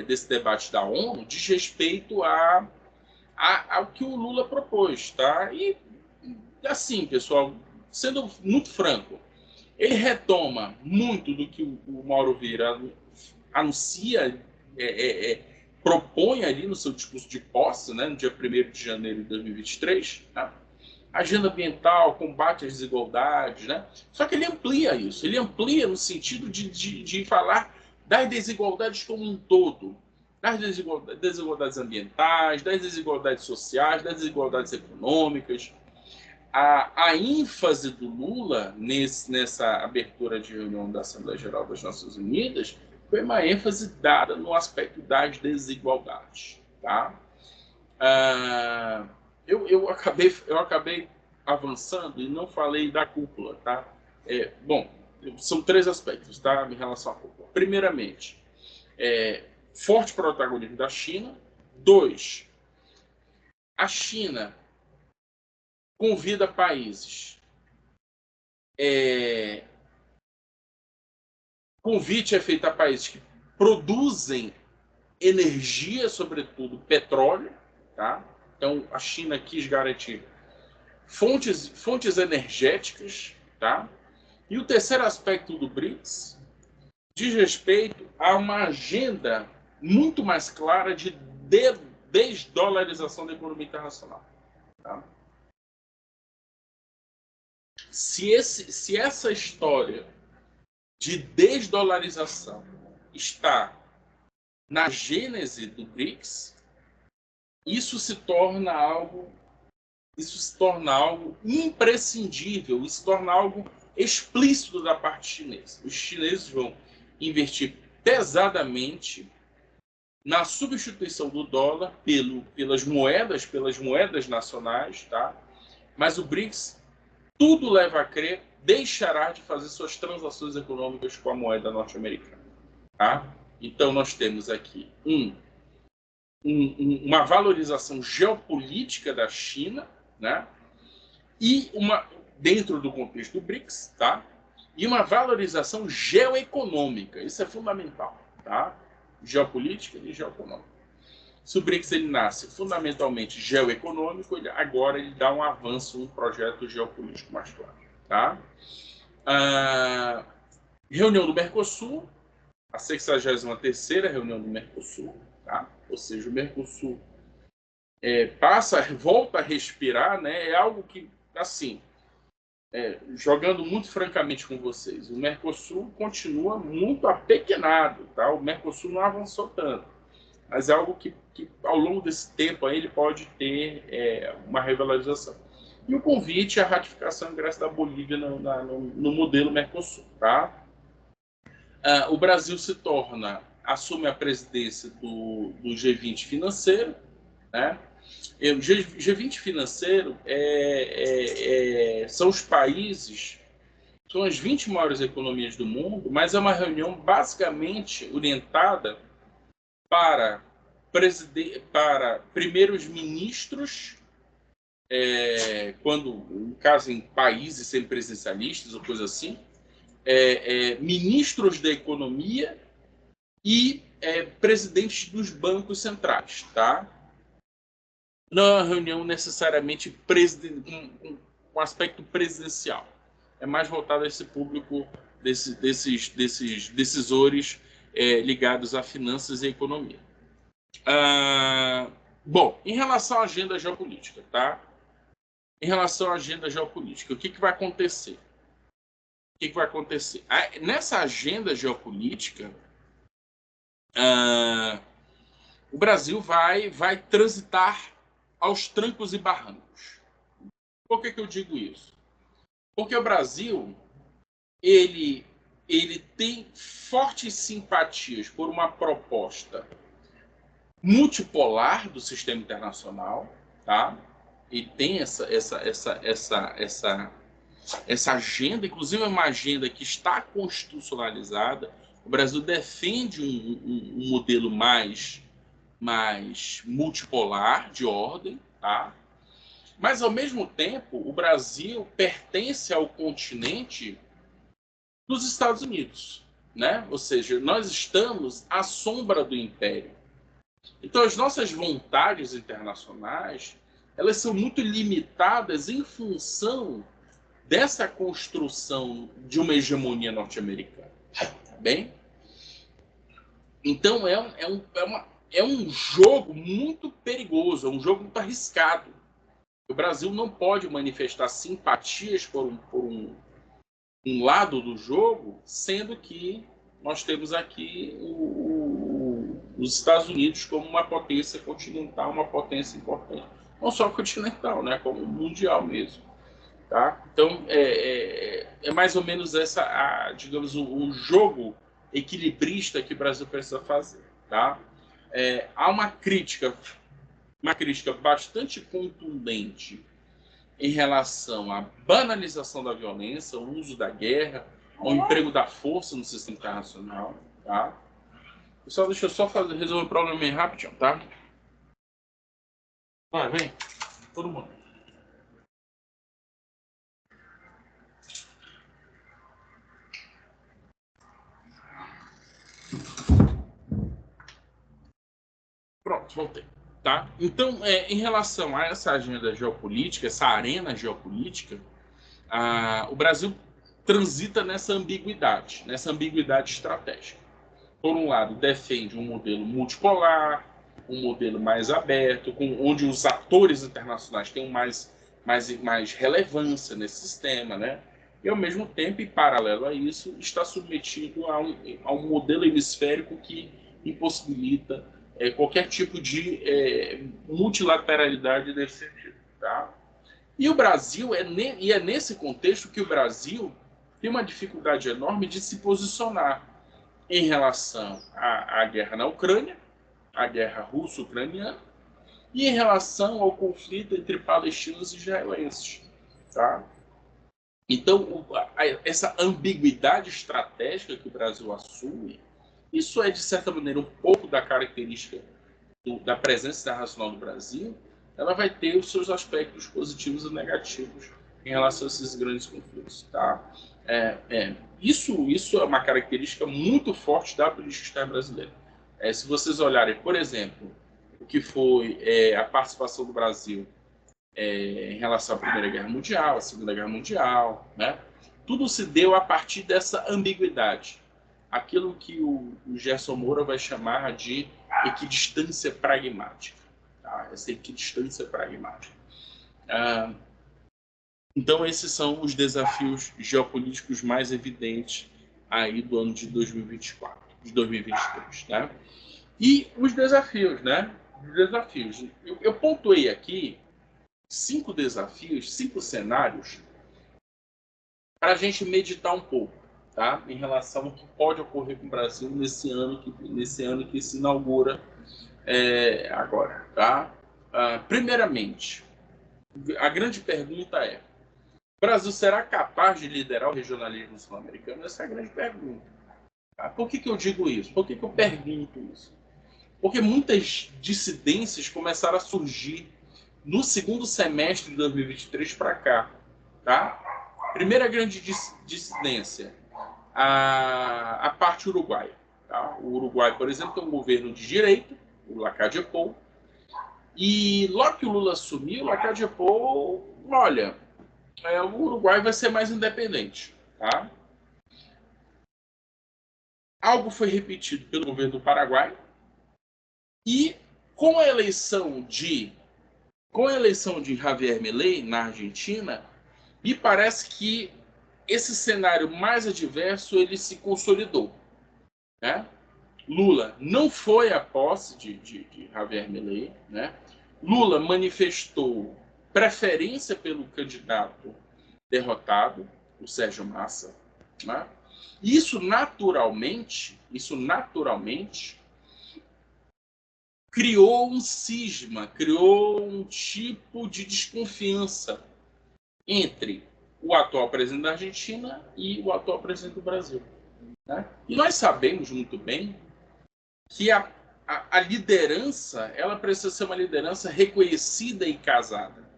desse debate da ONU diz respeito ao que o Lula propôs. Tá? E, assim, pessoal, sendo muito franco, ele retoma muito do que o Mauro Vieira anuncia, propõe ali no seu discurso de posse, né, no dia 1º de janeiro de 2023, tá? Agenda ambiental, combate às desigualdades, né? Só que ele amplia isso, ele amplia no sentido de falar das desigualdades como um todo, das desigualdades ambientais, das desigualdades sociais, das desigualdades econômicas. A ênfase do Lula nessa abertura de reunião da Assembleia Geral das Nações Unidas foi uma ênfase dada no aspecto das desigualdades. Tá? Eu acabei avançando e não falei da cúpula. Tá? Bom, são 3 aspectos, tá? Em relação à Cuba. Primeiramente, forte protagonismo da China. 2, a China convida países. Convite é feito a países que produzem energia, sobretudo petróleo, tá? Então a China quis garantir fontes energéticas, tá? E o terceiro aspecto do BRICS diz respeito a uma agenda muito mais clara de desdolarização da economia internacional, tá? Se essa história de desdolarização está na gênese do BRICS, isso se torna algo imprescindível, isso se torna algo explícito da parte chinesa. Os chineses vão investir pesadamente na substituição do dólar pelas moedas nacionais, tá? Mas o BRICS, tudo leva a crer, deixará de fazer suas transações econômicas com a moeda norte-americana, tá? Então nós temos aqui uma valorização geopolítica da China, né? E dentro do contexto do BRICS, tá? E uma valorização geoeconômica, isso é fundamental, tá? Geopolítica e geoeconômica. Se o BRICS ele nasce fundamentalmente geoeconômico, agora ele dá um avanço no projeto geopolítico mais claro, tá? Reunião do Mercosul, a 63ª reunião do Mercosul, tá? Ou seja, o Mercosul volta a respirar, né? É algo que, assim, jogando muito francamente com vocês, o Mercosul continua muito apequenado, tá? O Mercosul não avançou tanto, mas é algo que ao longo desse tempo aí, ele pode ter uma revalorização. E o convite à ratificação do ingresso da Bolívia no modelo Mercosul, tá? O Brasil assume a presidência do G20 financeiro, né? O G20 financeiro são os países, são as 20 maiores economias do mundo, mas é uma reunião basicamente orientada para primeiros ministros, quando, no caso, em países semipresidencialistas ou coisa assim, ministros da economia e presidentes dos bancos centrais, tá? Não é uma reunião necessariamente com aspecto presidencial. É mais voltado a esse público desses decisores ligados a finanças e economia. Bom, em relação à agenda geopolítica, tá? Em relação à agenda geopolítica, o que vai acontecer? O que vai acontecer? Nessa agenda geopolítica, o Brasil vai transitar aos trancos e barrancos. Por que eu digo isso? Porque o Brasil ele tem fortes simpatias por uma proposta multipolar do sistema internacional, tá? E tem essa agenda, inclusive é uma agenda que está constitucionalizada. O Brasil defende um modelo mais multipolar de ordem, tá? Mas, ao mesmo tempo, o Brasil pertence ao continente dos Estados Unidos, né? Ou seja, nós estamos à sombra do império. Então, as nossas vontades internacionais, elas são muito limitadas em função dessa construção de uma hegemonia norte-americana. Bem? Então, é um jogo muito perigoso, é um jogo muito arriscado. O Brasil não pode manifestar simpatias por um lado do jogo, sendo que nós temos aqui os Estados Unidos como uma potência continental, uma potência importante. Não só continental, né, como mundial mesmo. Tá? Então, é mais ou menos digamos, o jogo equilibrista que o Brasil precisa fazer. Tá? Há uma crítica bastante contundente em relação à banalização da violência, o uso da guerra, ao emprego da força no sistema internacional, tá? Pessoal, deixa eu só resolver o problema bem rapidinho, tá? Vai, vem. Todo mundo. Pronto, voltei. Tá? Então, em relação a essa agenda geopolítica, essa arena geopolítica, o Brasil transita nessa ambiguidade estratégica. Por um lado, defende um modelo multipolar, um modelo mais aberto, onde os atores internacionais têm mais relevância nesse sistema, né? E, ao mesmo tempo, em paralelo a isso, está submetido a um modelo hemisférico que impossibilita qualquer tipo de multilateralidade nesse sentido. Tá? E o Brasil, é nesse contexto que o Brasil tem uma dificuldade enorme de se posicionar em relação à guerra na Ucrânia, à guerra russo-ucraniana, e em relação ao conflito entre palestinos e israelenses. Tá? Então, essa ambiguidade estratégica que o Brasil assume, isso é, de certa maneira, um pouco da característica da presença internacional do Brasil. Ela vai ter os seus aspectos positivos e negativos em relação a esses grandes conflitos. Tá? Isso é uma característica muito forte da política externa brasileira. Se vocês olharem, por exemplo, o que foi a participação do Brasil em relação à Primeira Guerra Mundial, à Segunda Guerra Mundial, né? Tudo se deu a partir dessa ambiguidade. Aquilo que o Gerson Moura vai chamar de equidistância pragmática. Tá? Essa equidistância pragmática. Então, esses são os desafios geopolíticos mais evidentes aí do ano de 2024, de 2023. Né? E os desafios, né? Os desafios. Eu pontuei aqui 5 desafios, 5 cenários para a gente meditar um pouco, tá? Em relação ao que pode ocorrer com o Brasil nesse ano que se inaugura agora, tá? Primeiramente, a grande pergunta é: o Brasil será capaz de liderar o regionalismo sul-americano? Essa é a grande pergunta. Tá? Por que eu digo isso? Por que eu pergunto isso? Porque muitas dissidências começaram a surgir no segundo semestre de 2023 para cá. Tá? Primeira grande dissidência, a parte uruguaia. Tá? O Uruguai, por exemplo, tem um governo de direita, o Lacalle Pou, e logo que o Lula assumiu, o Lacalle Pou, olha, o Uruguai vai ser mais independente. Tá? Algo foi repetido pelo governo do Paraguai, e com a eleição de Javier Milei na Argentina, me parece que esse cenário mais adverso ele se consolidou. Né? Lula não foi à posse de Javier Milei. Né? Lula manifestou preferência pelo candidato derrotado, o Sérgio Massa. Né? Isso naturalmente criou um cisma, criou um tipo de desconfiança entre o atual presidente da Argentina e o atual presidente do Brasil. Né? E nós sabemos muito bem que a liderança ela precisa ser uma liderança reconhecida e casada.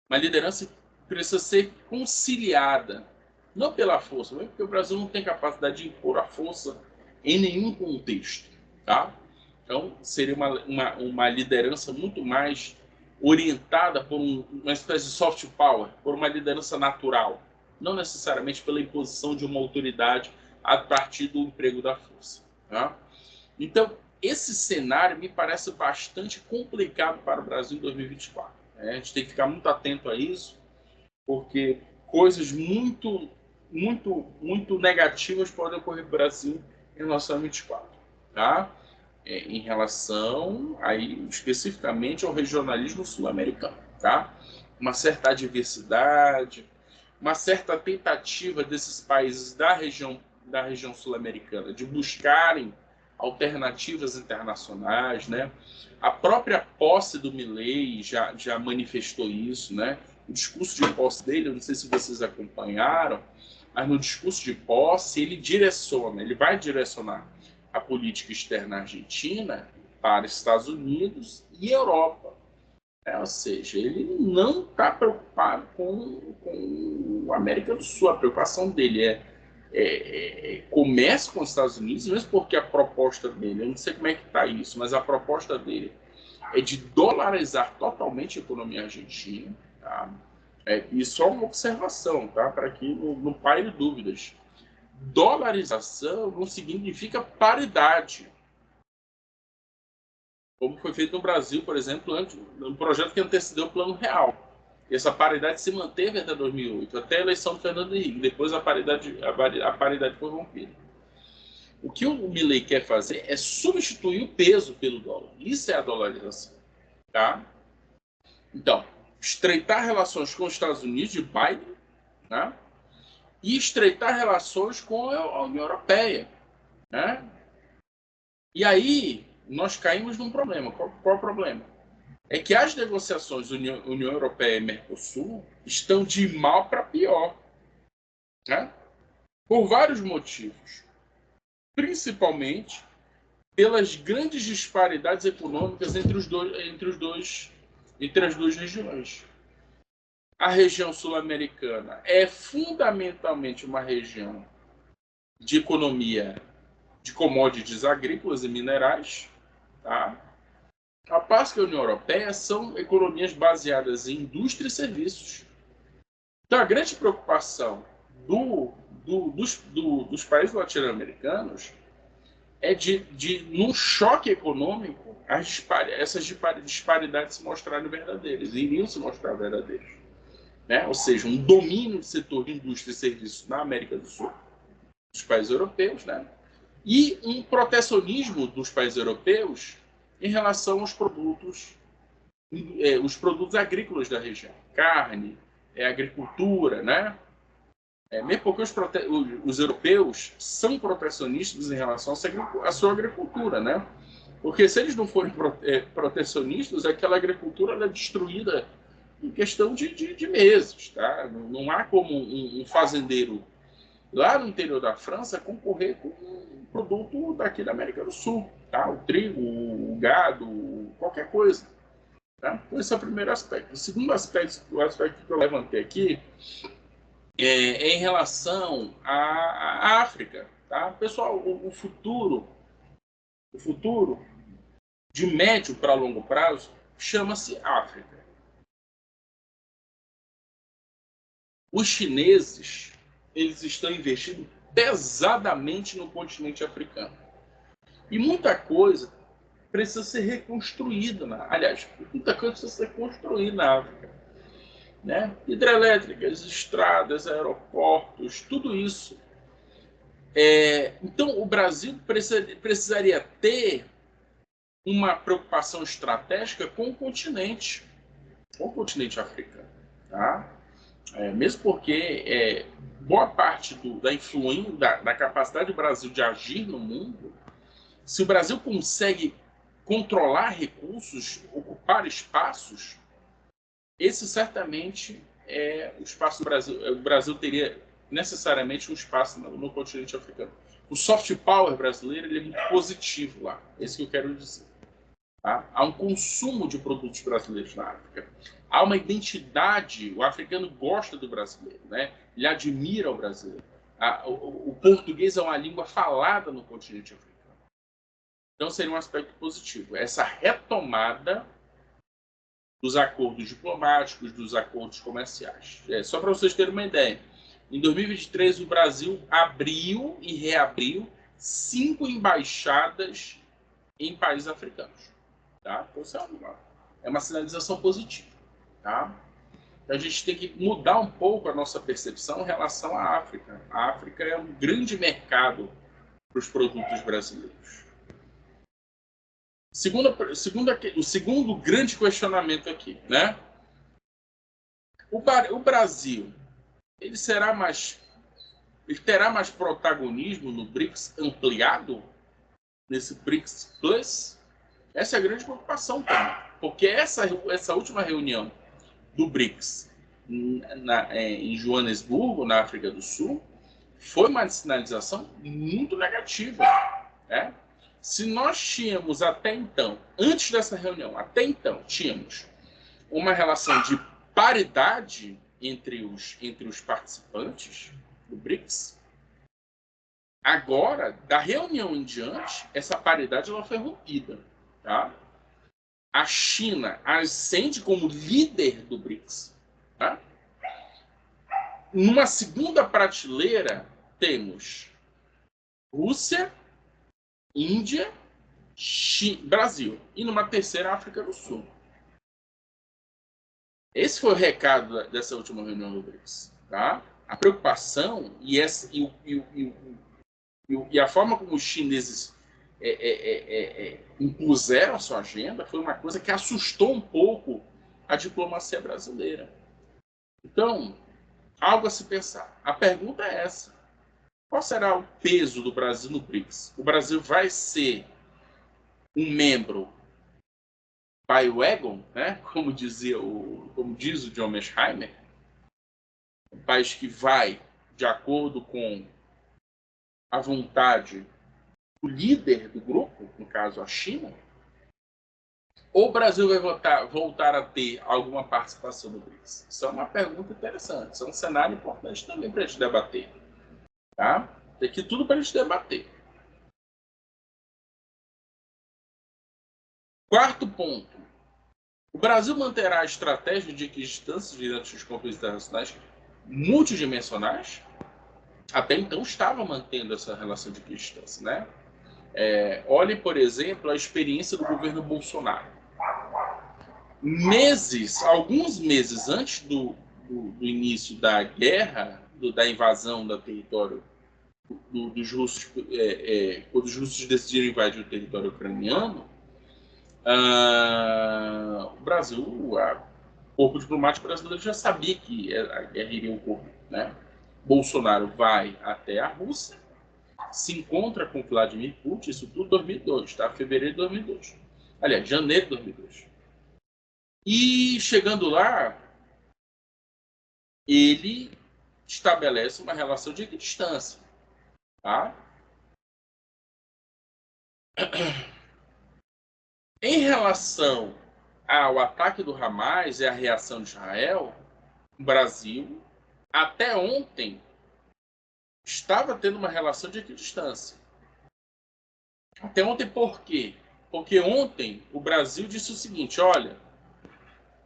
Uma liderança que precisa ser conciliada, não pela força, mas porque o Brasil não tem capacidade de impor a força em nenhum contexto. Tá? Então, seria uma liderança muito mais orientada por uma espécie de soft power, por uma liderança natural, não necessariamente pela imposição de uma autoridade a partir do emprego da força. Tá? Então, esse cenário me parece bastante complicado para o Brasil em 2024. A gente tem que ficar muito atento a isso, porque coisas muito, muito, muito negativas podem ocorrer no Brasil em relação a 2024. Tá? Em relação aí, especificamente ao regionalismo sul-americano. Tá? Uma certa adversidade, uma certa tentativa desses países da região sul-americana de buscarem alternativas internacionais. Né? A própria posse do Milei já manifestou isso. Né? O discurso de posse dele, eu não sei se vocês acompanharam, mas no discurso de posse ele vai direcionar a política externa argentina para Estados Unidos e Europa. Ou seja, ele não está preocupado com a América do Sul. A preocupação dele é comércio com os Estados Unidos, mesmo porque a proposta dele, eu não sei como é que está isso, mas a proposta dele é de dolarizar totalmente a economia argentina. Tá? E só uma observação, tá? Para que não paire dúvidas. Dolarização não significa paridade, como foi feito no Brasil, por exemplo, um projeto que antecedeu o Plano Real. Essa paridade se manteve até 2008, até a eleição do Fernando Henrique. Depois a paridade foi rompida. O que o Milei quer fazer é substituir o peso pelo dólar. Isso é a dolarização. Tá? Então, estreitar relações com os Estados Unidos de Biden, né? E estreitar relações com a União Europeia. Né? E aí, nós caímos num problema. Qual é o problema? É que as negociações União Europeia e Mercosul estão de mal para pior. Né? Por vários motivos. Principalmente pelas grandes disparidades econômicas entre as duas regiões. A região sul-americana é fundamentalmente uma região de economia de commodities agrícolas e minerais, tá? A passo que a União Europeia são economias baseadas em indústria e serviços. Então, a grande preocupação dos países latino-americanos é num choque econômico, essas disparidades se mostrarem verdadeiras, iriam se mostrar verdadeiras. Né? Ou seja, um domínio do setor de indústria e serviços na América do Sul, dos países europeus, né? E um protecionismo dos países europeus em relação aos produtos, os produtos agrícolas da região, carne, agricultura, né? Mesmo porque os europeus são protecionistas em relação à sua agricultura, né? Porque se eles não forem protecionistas, aquela agricultura é destruída em questão de meses, tá? Não há como um fazendeiro lá no interior da França concorrer com um produto daqui da América do Sul, tá? O trigo, o gado, qualquer coisa. Tá? Então, esse é o primeiro aspecto. O segundo aspecto, o aspecto que eu levantei aqui, é em relação à África. Tá? Pessoal, o futuro de médio para longo prazo chama-se África. Os chineses, eles estão investindo pesadamente no continente africano. E muita coisa precisa ser reconstruída. Aliás, muita coisa precisa ser construída na África. Né? Hidrelétricas, estradas, aeroportos, tudo isso. Então, o Brasil precisaria ter uma preocupação estratégica com o continente africano. Tá? Mesmo porque boa parte da influência, da capacidade do Brasil de agir no mundo, se o Brasil consegue controlar recursos, ocupar espaços, esse certamente é o espaço do Brasil. O Brasil teria necessariamente um espaço no continente africano. O soft power brasileiro ele é muito positivo lá. É isso que eu quero dizer. Tá? Há um consumo de produtos brasileiros na África. Há uma identidade. O africano gosta do brasileiro, né? Ele admira o brasileiro. O português é uma língua falada no continente africano. Então, seria um aspecto positivo. Essa retomada dos acordos diplomáticos, dos acordos comerciais. Só para vocês terem uma ideia. Em 2023, o Brasil abriu e reabriu 5 embaixadas em países africanos. Tá? Então, isso é uma sinalização positiva. Tá? Então, a gente tem que mudar um pouco a nossa percepção em relação à África. A África é um grande mercado para os produtos brasileiros. O segundo grande questionamento aqui, né? O Brasil, ele terá mais protagonismo no BRICS ampliado, nesse BRICS Plus? Essa é a grande preocupação também, porque essa última reunião do BRICS em Joanesburgo, na África do Sul, foi uma sinalização muito negativa. Né? Se nós tínhamos até então, antes dessa reunião, até então, tínhamos uma relação de paridade entre os participantes do BRICS, agora, da reunião em diante, essa paridade ela foi rompida. Tá? A China ascende como líder do BRICS. Tá? Numa segunda prateleira, temos Rússia, Índia, Brasil. E numa terceira, África do Sul. Esse foi o recado dessa última reunião do BRICS. Tá? A preocupação e a forma como os chineses impuseram a sua agenda foi uma coisa que assustou um pouco a diplomacia brasileira. Então, algo a se pensar. A pergunta é essa. Qual será o peso do Brasil no BRICS? O Brasil vai ser um membro by wagon, né? Como diz o John Mearsheimer, um país que vai de acordo com a vontade do líder do grupo, no caso a China, ou o Brasil vai voltar a ter alguma participação no BRICS? Isso é uma pergunta interessante, isso é um cenário importante também para a gente debater. Tá? Tem aqui tudo para a gente debater. Quarto ponto. O Brasil manterá a estratégia de equidistância diante dos conflitos internacionais multidimensionais? Até então estava mantendo essa relação de equidistância, né? Olhe, por exemplo, a experiência do governo Bolsonaro. Alguns meses antes do início da guerra, da invasão do território dos russos, quando os russos decidiram invadir o território ucraniano, o Brasil, o corpo diplomático brasileiro já sabia que a guerra iria ocorrer, né? Bolsonaro vai até a Rússia, se encontra com Vladimir Putin, isso tudo em 2002, tá? Fevereiro de 2002. Aliás, janeiro de 2002. E chegando lá, ele estabelece uma relação de equidistância, tá? Em relação ao ataque do Hamas e a reação de Israel, o Brasil, até ontem, estava tendo uma relação de equidistância. Até ontem por quê? Porque ontem o Brasil disse o seguinte, olha,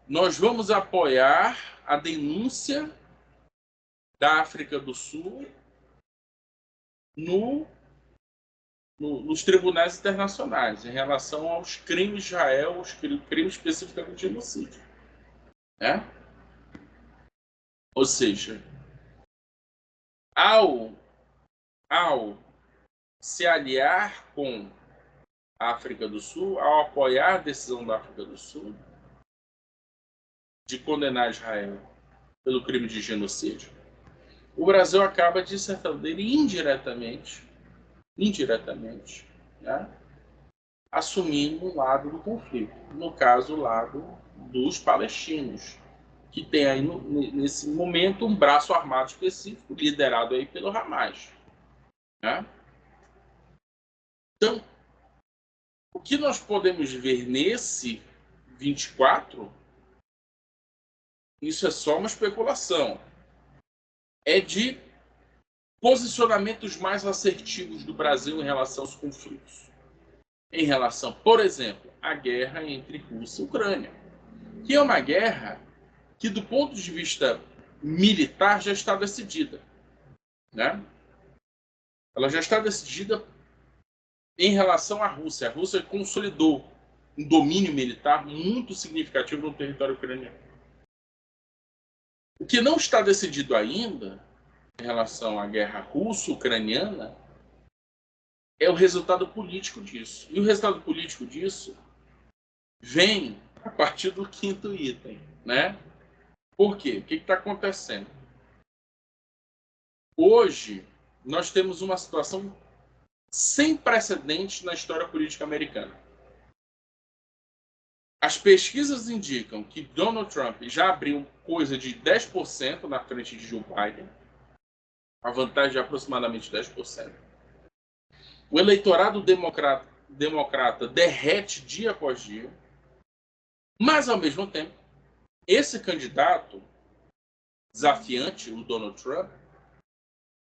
nós vamos apoiar a denúncia da África do Sul nos tribunais internacionais em relação aos crimes de Israel, os crimes especificamente de genocídio. Né? Ou seja, ao se aliar com a África do Sul, ao apoiar a decisão da África do Sul de condenar Israel pelo crime de genocídio, o Brasil acaba, de certa maneira, indiretamente, né, assumindo um lado do conflito. No caso, o lado dos palestinos, que tem aí, nesse momento, um braço armado específico, liderado aí pelo Hamas. Né? Então, o que nós podemos ver nesse 24, isso é só uma especulação, é de posicionamentos mais assertivos do Brasil em relação aos conflitos. Em relação, por exemplo, à guerra entre Rússia e Ucrânia, que é uma guerra que, do ponto de vista militar, já está decidida. Né? Ela já está decidida em relação à Rússia. A Rússia consolidou um domínio militar muito significativo no território ucraniano. O que não está decidido ainda, em relação à guerra russo-ucraniana, é o resultado político disso. E o resultado político disso vem a partir do quinto item. Né? Por quê? O que está acontecendo? Hoje, nós temos uma situação sem precedentes na história política americana. As pesquisas indicam que Donald Trump já abriu coisa de 10% na frente de Joe Biden. a vantagem de aproximadamente 10%. O eleitorado democrata derrete dia após dia, mas, ao mesmo tempo, esse candidato desafiante, o Donald Trump,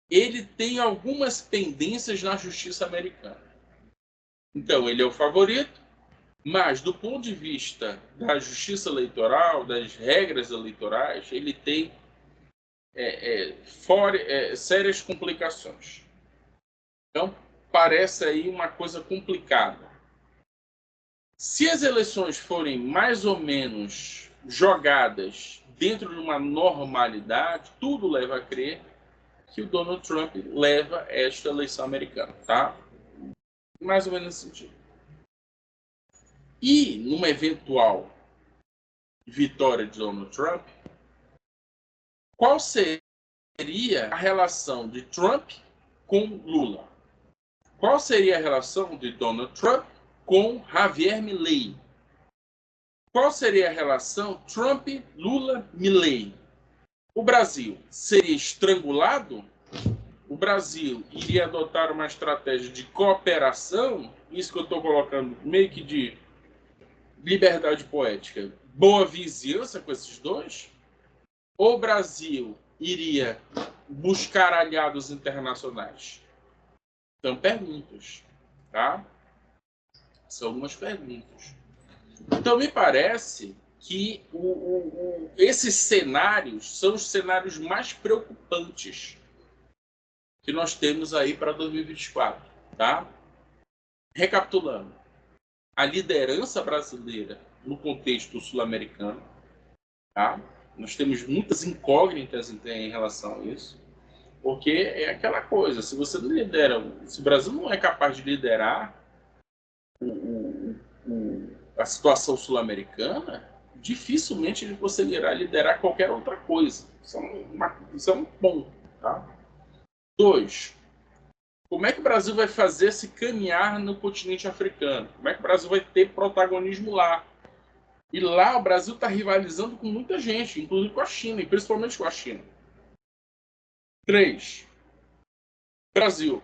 ele tem algumas pendências na justiça americana. Então, ele é o favorito, mas, do ponto de vista da justiça eleitoral, das regras eleitorais, ele tem sérias complicações. Então, parece aí uma coisa complicada. Se as eleições forem mais ou menos jogadas dentro de uma normalidade, tudo leva a crer que o Donald Trump leva esta eleição americana, tá? Mais ou menos nesse sentido. E, numa eventual vitória de Donald Trump, qual seria a relação de Trump com Lula? Qual seria a relação de Donald Trump com Javier Milei? Qual seria a relação Trump-Lula-Milei? O Brasil seria estrangulado? O Brasil iria adotar uma estratégia de cooperação? Isso que eu estou colocando meio que de liberdade poética. Boa vizinhança com esses dois? Ou o Brasil iria buscar aliados internacionais? São perguntas, tá? São algumas perguntas. Então, me parece que esses cenários são os cenários mais preocupantes que nós temos aí para 2024, tá? Recapitulando, a liderança brasileira no contexto sul-americano, tá? Nós temos muitas incógnitas em relação a isso, porque é aquela coisa, se você não lidera, se o Brasil não é capaz de liderar a situação sul-americana, dificilmente ele conseguirá liderar qualquer outra coisa. Isso é um ponto, tá? 2. Como é que o Brasil vai fazer se caminhar no continente africano? Como é que o Brasil vai ter protagonismo lá? E lá o Brasil está rivalizando com muita gente, inclusive com a China, e principalmente com a China. 3. Brasil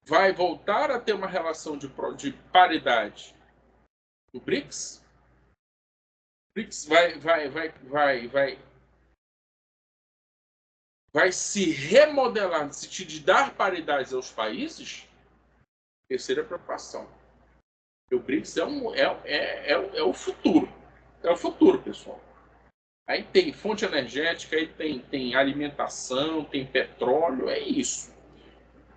vai voltar a ter uma relação de paridade no BRICS? O BRICS vai se remodelar no sentido de dar paridade aos países? Terceira preocupação. O BRICS é o futuro. É o futuro, pessoal. Aí tem fonte energética, aí tem alimentação, tem petróleo, é isso.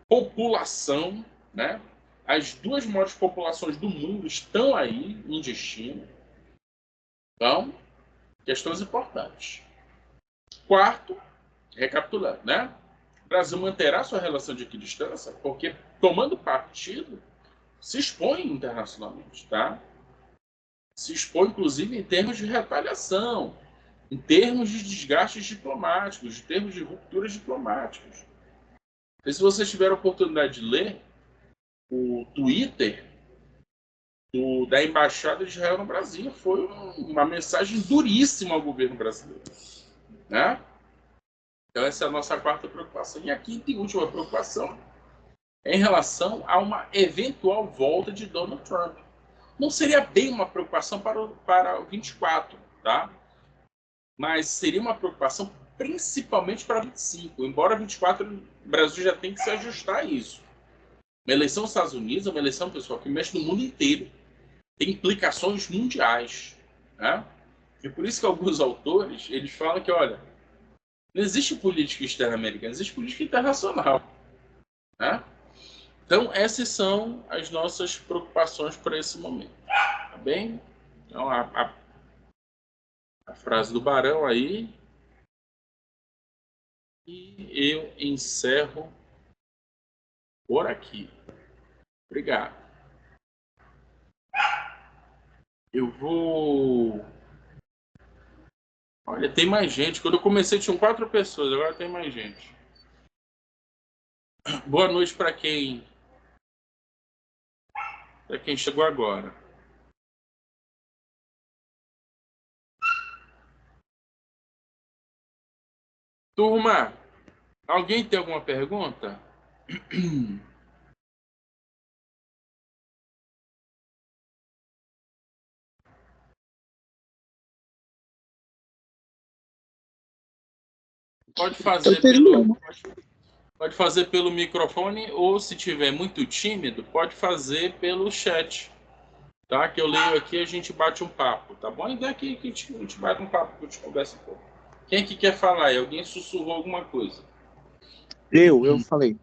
População, né? As duas maiores populações do mundo estão aí em destino. Então, questões importantes. Quarto, recapitulando, né? O Brasil manterá sua relação de equidistância, porque tomando partido se expõe internacionalmente, tá? Se expõe, inclusive, em termos de retaliação, em termos de desgastes diplomáticos, em termos de rupturas diplomáticas. E se vocês tiverem a oportunidade de ler o Twitter da Embaixada de Israel no Brasil, foi uma mensagem duríssima ao governo brasileiro, né? Então essa é a nossa quarta preocupação. E a quinta e última preocupação é em relação a uma eventual volta de Donald Trump. Não seria bem uma preocupação para o 24, tá? Mas seria uma preocupação principalmente para 25. Embora 24 o Brasil já tem que se ajustar a isso. Uma eleição nos Estados Unidos é uma eleição, pessoal, que mexe no mundo inteiro. Tem implicações mundiais, né? E por isso que alguns autores eles falam que, olha, não existe política externa americana, existe política internacional, né? Então, essas são as nossas preocupações para esse momento, tá bem? Então, a frase do Barão aí. E eu encerro por aqui. Obrigado. Eu vou. Olha, tem mais gente. Quando eu comecei tinham 4 pessoas, agora tem mais gente. Boa noite para quem chegou agora. Turma, Alguém tem alguma pergunta? Pode Eu fazer teria. pode fazer pelo microfone ou, se tiver muito tímido, pode fazer pelo chat, tá? Que eu leio aqui e a gente bate um papo, tá bom? E daqui que a gente bate um papo, que a gente conversa um pouco. Quem que quer falar aí? Alguém sussurrou alguma coisa? Eu falei.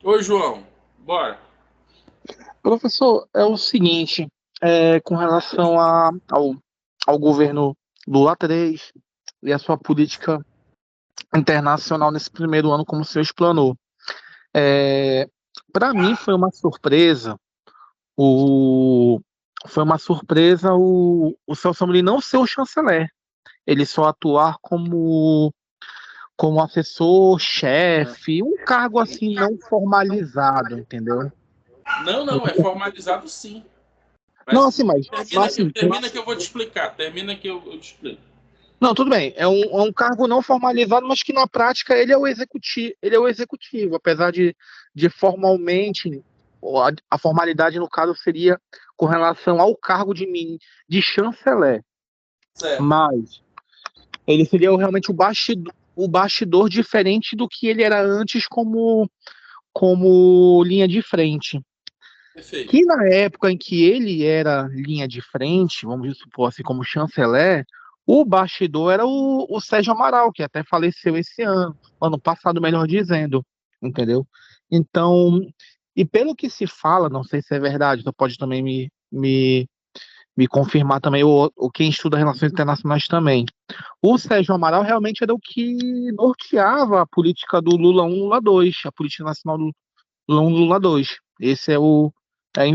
Oi, João. Bora. Professor, é o seguinte, com relação ao governo Lula 3 e a sua política internacional nesse primeiro ano, como o senhor explanou. Para mim o, foi uma surpresa o Celso Amorim não ser o chanceler, ele só atuar como assessor-chefe, um cargo assim não formalizado, entendeu? Não, é formalizado sim. Não, Mas assim, assim, termina que eu vou te explicar. Termina que eu te explico. não, tudo bem. É um cargo não formalizado, mas que na prática ele é o executivo, apesar de formalmente a formalidade no caso seria com relação ao cargo de chanceler. Certo. Mas ele seria realmente o bastidor diferente do que ele era antes como linha de frente. Perfeito. Que na época em que ele era linha de frente, vamos supor assim, como chanceler, o bastidor era o Sérgio Amaral, que até faleceu esse ano passado, melhor dizendo, entendeu? Então, e pelo que se fala, não sei se é verdade, você pode também me confirmar também, ou quem estuda relações internacionais também. O Sérgio Amaral realmente era o que norteava a política do Lula 1, Lula 2, a política nacional do Lula 1, Lula 2. Esse é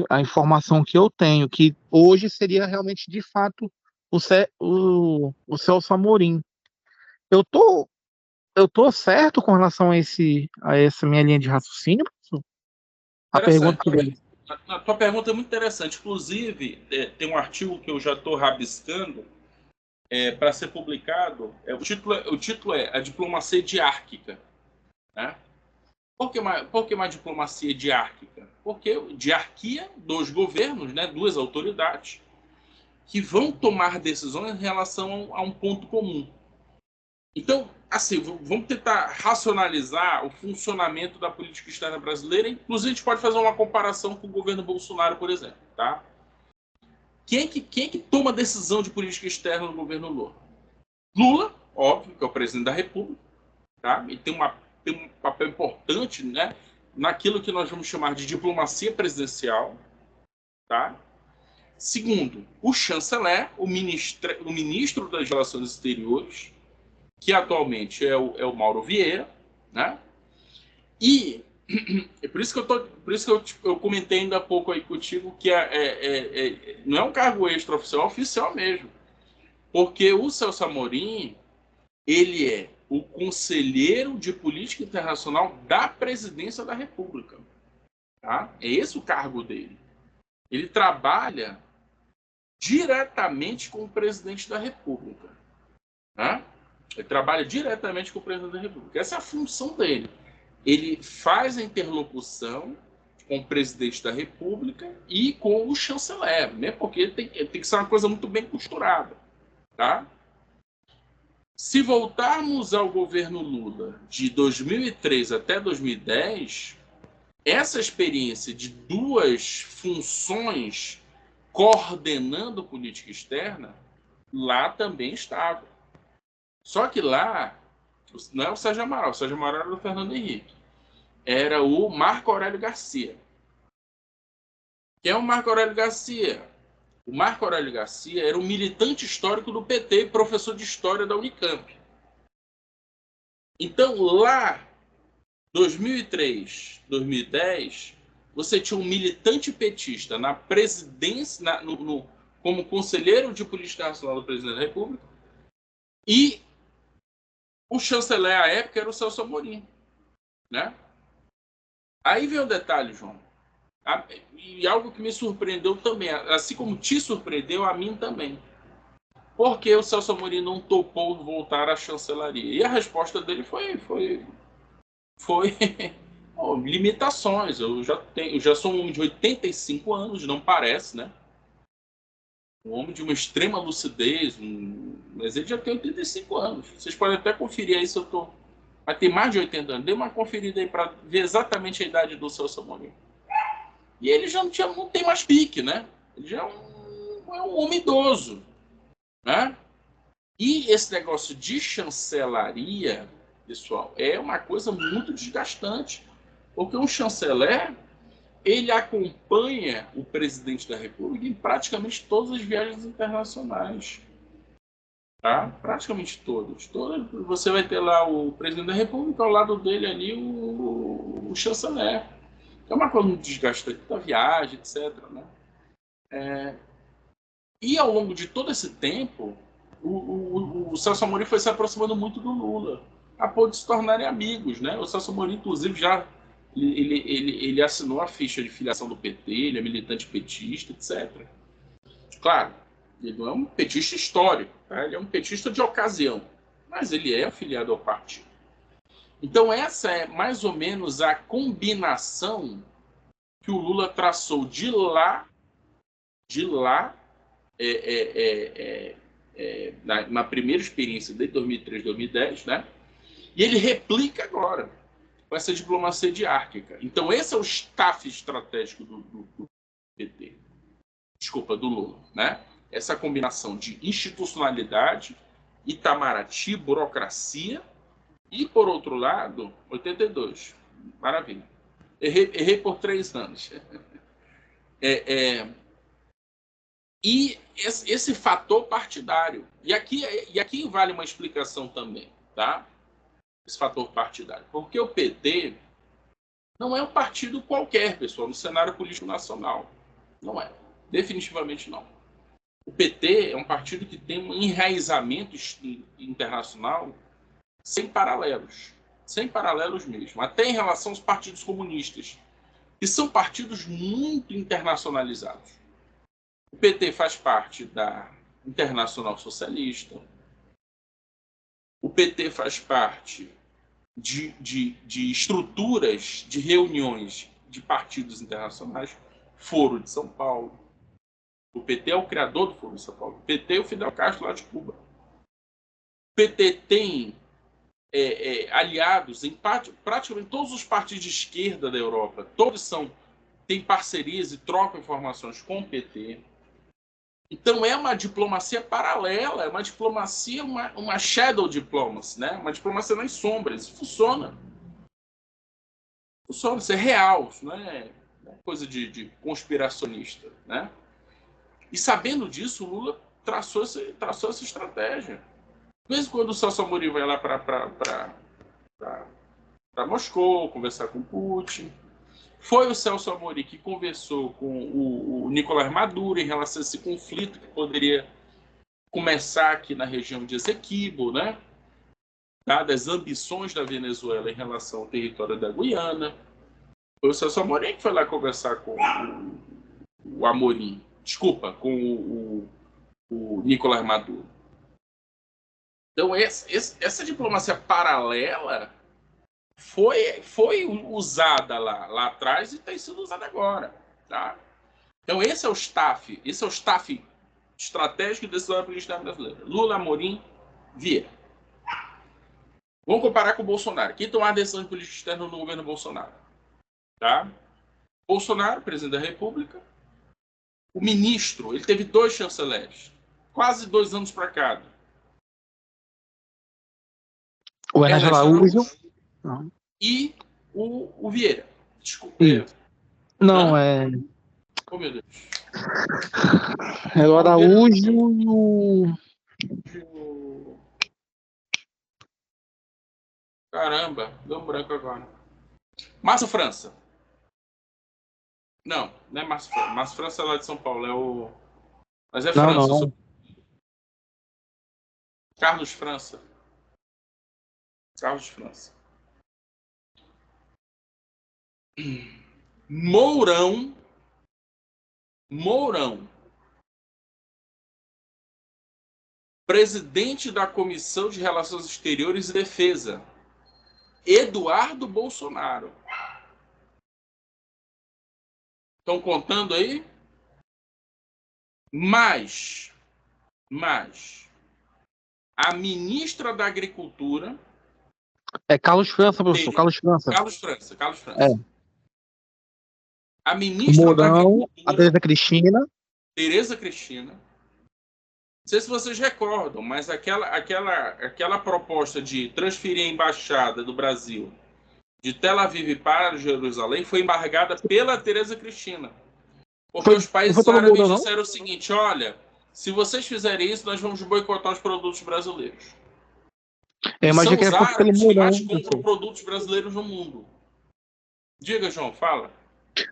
a informação que eu tenho, que hoje seria realmente, de fato, o Celso Amorim. Eu tô, eu tô certo com relação a essa minha linha de raciocínio, professor? A pergunta Interessante. A tua pergunta é muito interessante. Inclusive, tem um artigo que eu já estou rabiscando para ser publicado. O título é A Diplomacia Diárquica. Né? Por que uma diplomacia diárquica? Porque diarquia dos governos, né, duas autoridades, que vão tomar decisões em relação a um ponto comum. Então, assim, vamos tentar racionalizar o funcionamento da política externa brasileira. Inclusive, a gente pode fazer uma comparação com o governo Bolsonaro, por exemplo. Tá? Quem é que toma decisão de política externa no governo Lula? Lula, óbvio, que é o presidente da República. Tá? E tem um papel importante, né, naquilo que nós vamos chamar de diplomacia presidencial. Tá? Segundo, o chanceler, o ministro das Relações Exteriores, que atualmente é o Mauro Vieira, né? E é por isso que eu comentei ainda há pouco aí contigo que não é um cargo extraoficial, é oficial mesmo. Porque o Celso Amorim, ele é o conselheiro de política internacional da presidência da República. Tá? É esse o cargo dele. Ele trabalha diretamente com o presidente da República. Tá? Ele trabalha diretamente com o presidente da República. Essa é a função dele. Ele faz a interlocução com o presidente da República e com o chanceler, né? Porque tem que ser uma coisa muito bem costurada. Tá? Se voltarmos ao governo Lula de 2003 até 2010, essa experiência de duas funções coordenando política externa, lá também estava. Só que lá, não é o Sérgio Amaral era o Fernando Henrique. Era o Marco Aurélio Garcia. Quem é o Marco Aurélio Garcia? O Marco Aurélio Garcia era um militante histórico do PT e professor de história da Unicamp. Então, lá, 2003, 2010, você tinha um militante petista na presidência, como conselheiro de política nacional do presidente da República, e o chanceler à época era o Celso Amorim. Né? Aí vem o detalhe, João. E algo que me surpreendeu também, assim como te surpreendeu, a mim também. Por que o Celso Amorim não topou voltar à chancelaria? E a resposta dele foi foi limitações. Eu já sou um homem de 85 anos, não parece, né? Um homem de uma extrema lucidez, mas ele já tem 85 anos. Vocês podem até conferir aí se eu tô. Mas tem mais de 80 anos. Dê uma conferida aí para ver exatamente a idade do Celso Amorim. E ele já não tem mais pique, né? Ele já é um homem idoso, né? E esse negócio de chancelaria, pessoal, é uma coisa muito desgastante. Porque um chanceler, ele acompanha o presidente da República em praticamente todas as viagens internacionais. Tá? Praticamente todas. Você vai ter lá o presidente da República, ao lado dele ali o chanceler. É uma coisa muito desgastante da viagem, etc. Né? E ao longo de todo esse tempo, o Celso Amorim foi se aproximando muito do Lula, a ponto de se tornarem amigos. Né? O Celso Amorim, inclusive, já ele assinou a ficha de filiação do PT, ele é militante petista, etc. Claro, ele não é um petista histórico, tá? Ele é um petista de ocasião, mas ele é afiliado ao partido. Então essa é mais ou menos a combinação que o Lula traçou de lá na primeira experiência de 2003, 2010, né? E ele replica agora com essa diplomacia diárquica. Então esse é o staff estratégico do PT. Desculpa, do Lula, né? Essa combinação de institucionalidade, Itamaraty, burocracia e, por outro lado, 82. Maravilha. Errei por 3 anos. E esse fator partidário. E aqui vale uma explicação também, tá? Esse fator partidário. Porque o PT não é um partido qualquer, pessoal, no cenário político nacional. Não é. Definitivamente não. O PT é um partido que tem um enraizamento internacional sem paralelos mesmo, até em relação aos partidos comunistas, que são partidos muito internacionalizados. O PT faz parte da Internacional Socialista, o PT faz parte de estruturas de reuniões de partidos internacionais, Foro de São Paulo. O PT é o criador do Foro de São Paulo. O PT é o Fidel Castro lá de Cuba. O PT tem aliados em praticamente todos os partidos de esquerda da Europa. Todos têm parcerias e trocam informações com o PT. Então é uma diplomacia paralela, é uma diplomacia, uma shadow diplomacy, né? Uma diplomacia nas sombras. Isso funciona. Funciona, isso é real, isso não é coisa de conspiracionista, né? E sabendo disso, o Lula traçou essa estratégia. De vez em quando o Celso Amorim vai lá para Moscou conversar com Putin. Foi o Celso Amorim que conversou com o Nicolás Maduro em relação a esse conflito que poderia começar aqui na região de Essequibo, né? Das ambições da Venezuela em relação ao território da Guiana. Foi o Celso Amorim que foi lá conversar com o Amorim. Desculpa, com o Nicolás Maduro. Então, essa diplomacia paralela foi usada lá atrás e tem sido usada agora. Tá? Então, esse é o staff estratégico da decisão política brasileira. Lula, Amorim, Vieira. Vamos comparar com o Bolsonaro. Quem tomar a decisão de política externa no governo Bolsonaro? Tá? Bolsonaro, presidente da República. O ministro, ele teve 2 chanceleres. Quase 2 anos para cada. O Ernesto Araújo. E o Vieira. Desculpa. Não, é. Oh, meu Deus. É o Araújo e o. Caramba, deu um branco agora. Márcio França. Não é Márcio França. Márcio França é lá de São Paulo. É o. Mas é França. Não. Carlos França. Mourão. Presidente da Comissão de Relações Exteriores e Defesa. Eduardo Bolsonaro. Estão contando aí? Mas a ministra da Agricultura... É Carlos França, professor. Carlos França. Carlos França. É. A O ministra da Mourão, a Agricultura... Tereza Cristina. Não sei se vocês recordam, mas aquela proposta de transferir a embaixada do Brasil de Tel Aviv para Jerusalém foi embargada pela Tereza Cristina. Porque os países árabes disseram o seguinte: olha, se vocês fizerem isso, nós vamos boicotar os produtos brasileiros. São os árabes que mais compram produtos brasileiros no mundo. Diga, João, fala.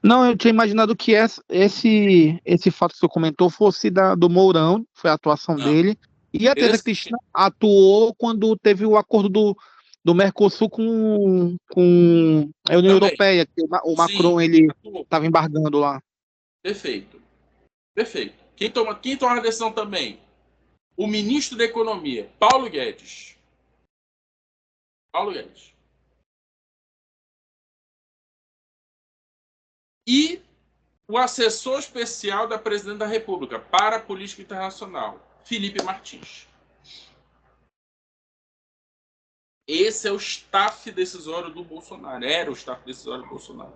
Não, eu tinha imaginado que esse fato que você comentou fosse do Mourão, foi a atuação dele, e a Tereza Cristina atuou quando teve o acordo do Mercosul com a União Europeia, que o Macron ele estava embargando lá. Perfeito. Quem toma a decisão também? O ministro da Economia, Paulo Guedes. E o assessor especial da Presidente da República para a Política Internacional, Felipe Martins. Esse é o staff decisório do Bolsonaro. Era o staff decisório do Bolsonaro.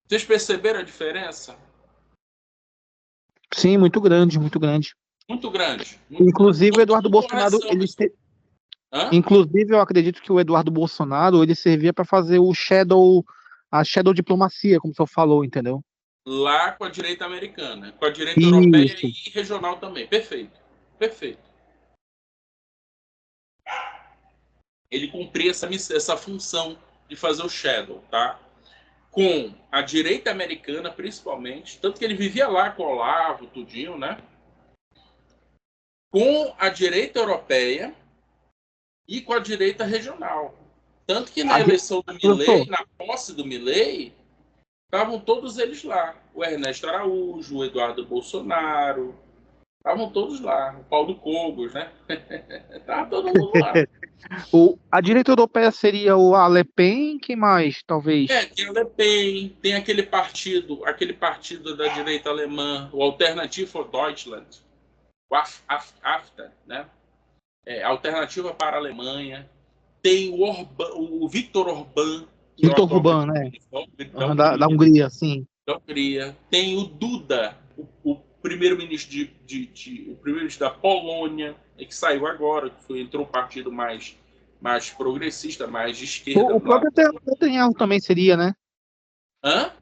Vocês perceberam a diferença? Sim, muito grande. Inclusive, o Eduardo Bolsonaro, inclusive, eu acredito que o Eduardo Bolsonaro, ele servia para fazer a shadow diplomacia, como o senhor falou, entendeu? Lá com a direita americana, com a direita europeia e regional também. Perfeito. Ele cumpria essa função de fazer o shadow, tá? Com a direita americana, principalmente, tanto que ele vivia lá com o Olavo, tudinho, né? Com a direita europeia e com a direita regional. Tanto que na eleição do Milei, na posse do Milei, estavam todos eles lá. O Ernesto Araújo, o Eduardo Bolsonaro, estavam todos lá. O Paulo Cogos, né? Estava todo mundo lá. A direita europeia seria a Le Pen, quem mais, talvez? Tem a Le Pen, tem aquele partido da direita alemã, o Alternative for Deutschland, o AfD, né? Alternativa para a Alemanha. Tem o Viktor Orbán. Viktor Orbán, né? Da Hungria, sim. Da Hungria. Tem o Duda, o primeiro-ministro o primeiro-ministro da Polônia, que saiu agora, que entrou um partido mais progressista, mais de esquerda. O próprio Netanyahu também seria, né? Hã?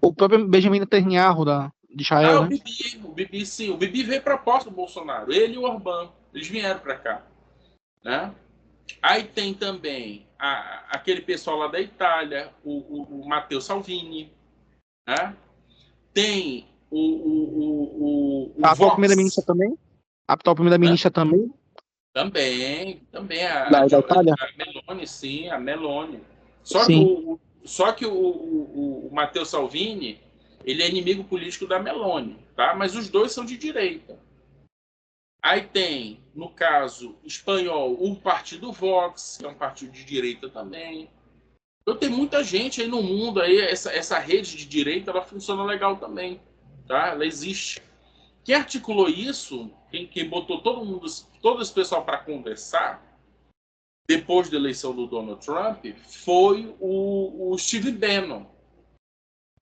O próprio Benjamin Netanyahu de Israel, né? O Bibi, sim. O Bibi veio para a posse do Bolsonaro. Ele e o Orbán. Eles vieram para cá. Né? Aí tem também aquele pessoal lá da Itália, o Matteo Salvini. Né? Tem o a atual primeira-ministra também? A atual primeira-ministra também? Também. Da Itália? A Meloni, sim, a Meloni. Só que o Matteo Salvini, ele é inimigo político da Meloni, tá? Mas os dois são de direita. Aí tem, no caso espanhol, o partido Vox, que é um partido de direita também. Então tem muita gente aí no mundo, aí, essa rede de direita, ela funciona legal também, tá? Ela existe. Quem articulou isso, quem botou todo esse pessoal para conversar, depois da eleição do Donald Trump, foi o Steve Bannon,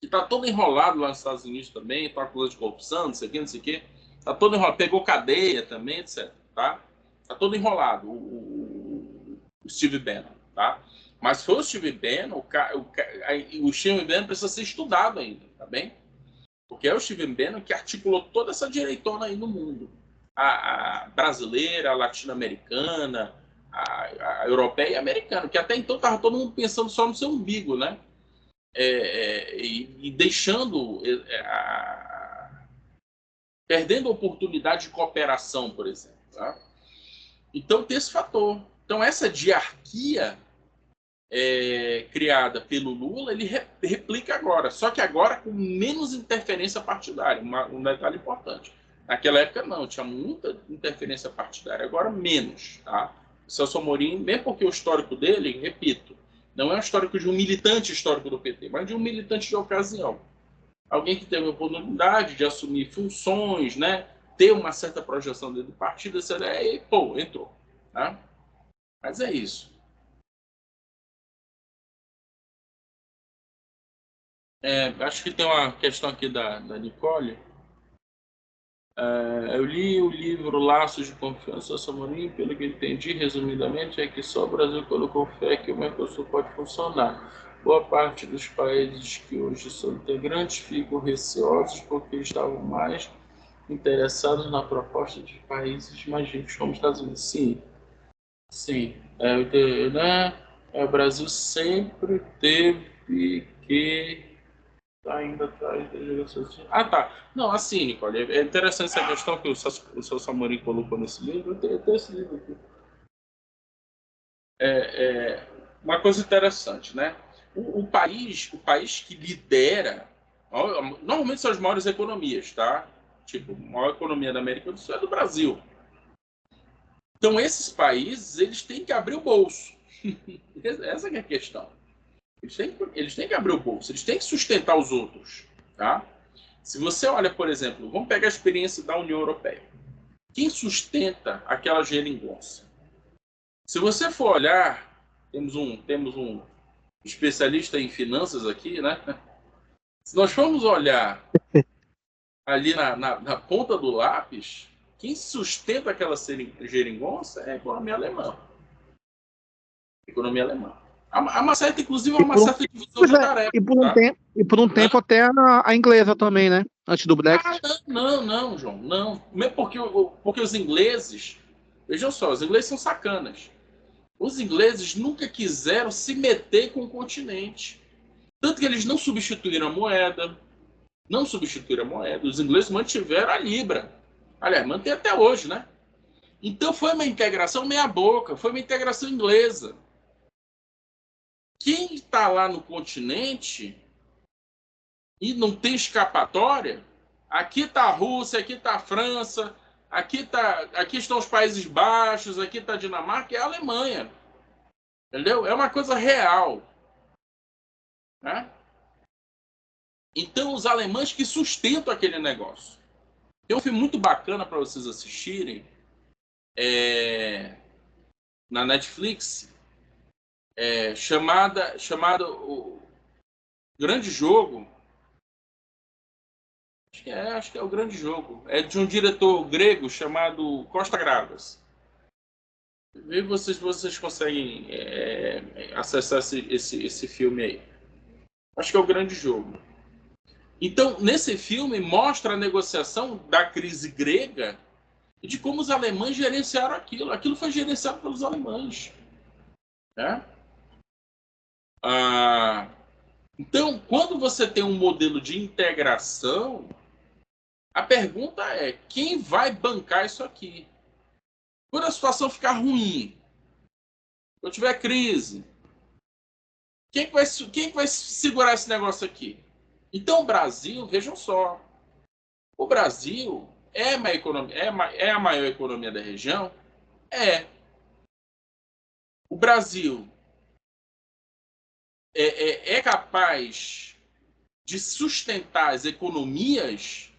que está todo enrolado lá nos Estados Unidos também, está acusado de corrupção, não sei o quê. Está todo enrolado, pegou cadeia também, etc. Tá todo enrolado o Steve Bannon, tá? Mas foi o Steve Bannon, o Steve Bannon precisa ser estudado ainda, tá bem? Porque é o Steve Bannon que articulou toda essa direitona aí no mundo. A brasileira, a latino-americana, a europeia e a americana, que até então estava todo mundo pensando só no seu umbigo, né? E deixando perdendo a oportunidade de cooperação, por exemplo. Tá? Então tem esse fator. Então essa diarquia criada pelo Lula, ele replica agora, só que agora com menos interferência partidária, um detalhe importante. Naquela época não, tinha muita interferência partidária, agora menos, tá? Celso Amorim, mesmo porque o histórico dele, repito, não é um histórico de um militante histórico do PT, mas de um militante de ocasião. Alguém que teve a oportunidade de assumir funções, né? Ter uma certa projeção dentro do partido, etc. E, pô, entrou. Tá? Mas é isso. Acho que tem uma questão aqui da Nicole. Eu li o livro Laços de Confiança do Amorim, pelo que entendi, resumidamente, é que só o Brasil colocou fé que o Mercosul pode funcionar. Boa parte dos países que hoje são integrantes ficam receosos porque estavam mais interessados na proposta de países mais ricos como os Estados Unidos. Sim, sim. Né? O Brasil sempre teve que tá indo atrás das negociações. Ah, tá. Não, assim, Nicole, é interessante essa questão que o Celso Amorim colocou nesse livro. Eu tenho esse livro aqui. Uma coisa interessante, né? O país que lidera, normalmente são as maiores economias, tá? Tipo, a maior economia da América do Sul é do Brasil. Então, esses países, eles têm que abrir o bolso. Essa que é a questão. Eles têm que abrir o bolso, eles têm que sustentar os outros, tá? Se você olha, por exemplo, vamos pegar a experiência da União Europeia. Quem sustenta aquela geringonça? Se você for olhar, temos um especialista em finanças aqui, né? Se nós formos olhar ali na ponta do lápis, quem sustenta aquela geringonça é a economia alemã. Economia alemã. Há uma certa, inclusive, uma certa divisão de tarefas. Tá? E por um tempo até a inglesa também, né? Antes do Brexit. Não, João, não. Mesmo porque os ingleses, vejam só, os ingleses são sacanas. Os ingleses nunca quiseram se meter com o continente. Tanto que eles não substituíram a moeda. Não substituíram a moeda. Os ingleses mantiveram a libra. Aliás, mantém até hoje, né? Então foi uma integração meia boca, foi uma integração inglesa. Quem está lá no continente e não tem escapatória, aqui está a Rússia, aqui está a França, aqui estão os Países Baixos, aqui está a Dinamarca e a Alemanha. Entendeu? É uma coisa real. Né? Então, os alemães que sustentam aquele negócio. Tem um filme muito bacana para vocês assistirem na Netflix, chamado O Grande Jogo. Acho que é O Grande Jogo. É de um diretor grego chamado Costa Gravas. Vê vocês conseguem acessar esse filme aí. Acho que é O Grande Jogo. Então, nesse filme, mostra a negociação da crise grega e de como os alemães gerenciaram aquilo. Aquilo foi gerenciado pelos alemães. Né? Então, quando você tem um modelo de integração, a pergunta é: quem vai bancar isso aqui? Quando a situação ficar ruim, quando tiver crise, quem que vai segurar esse negócio aqui? Então, o Brasil, vejam só, o Brasil é a maior economia da região? É. O Brasil é capaz de sustentar as economias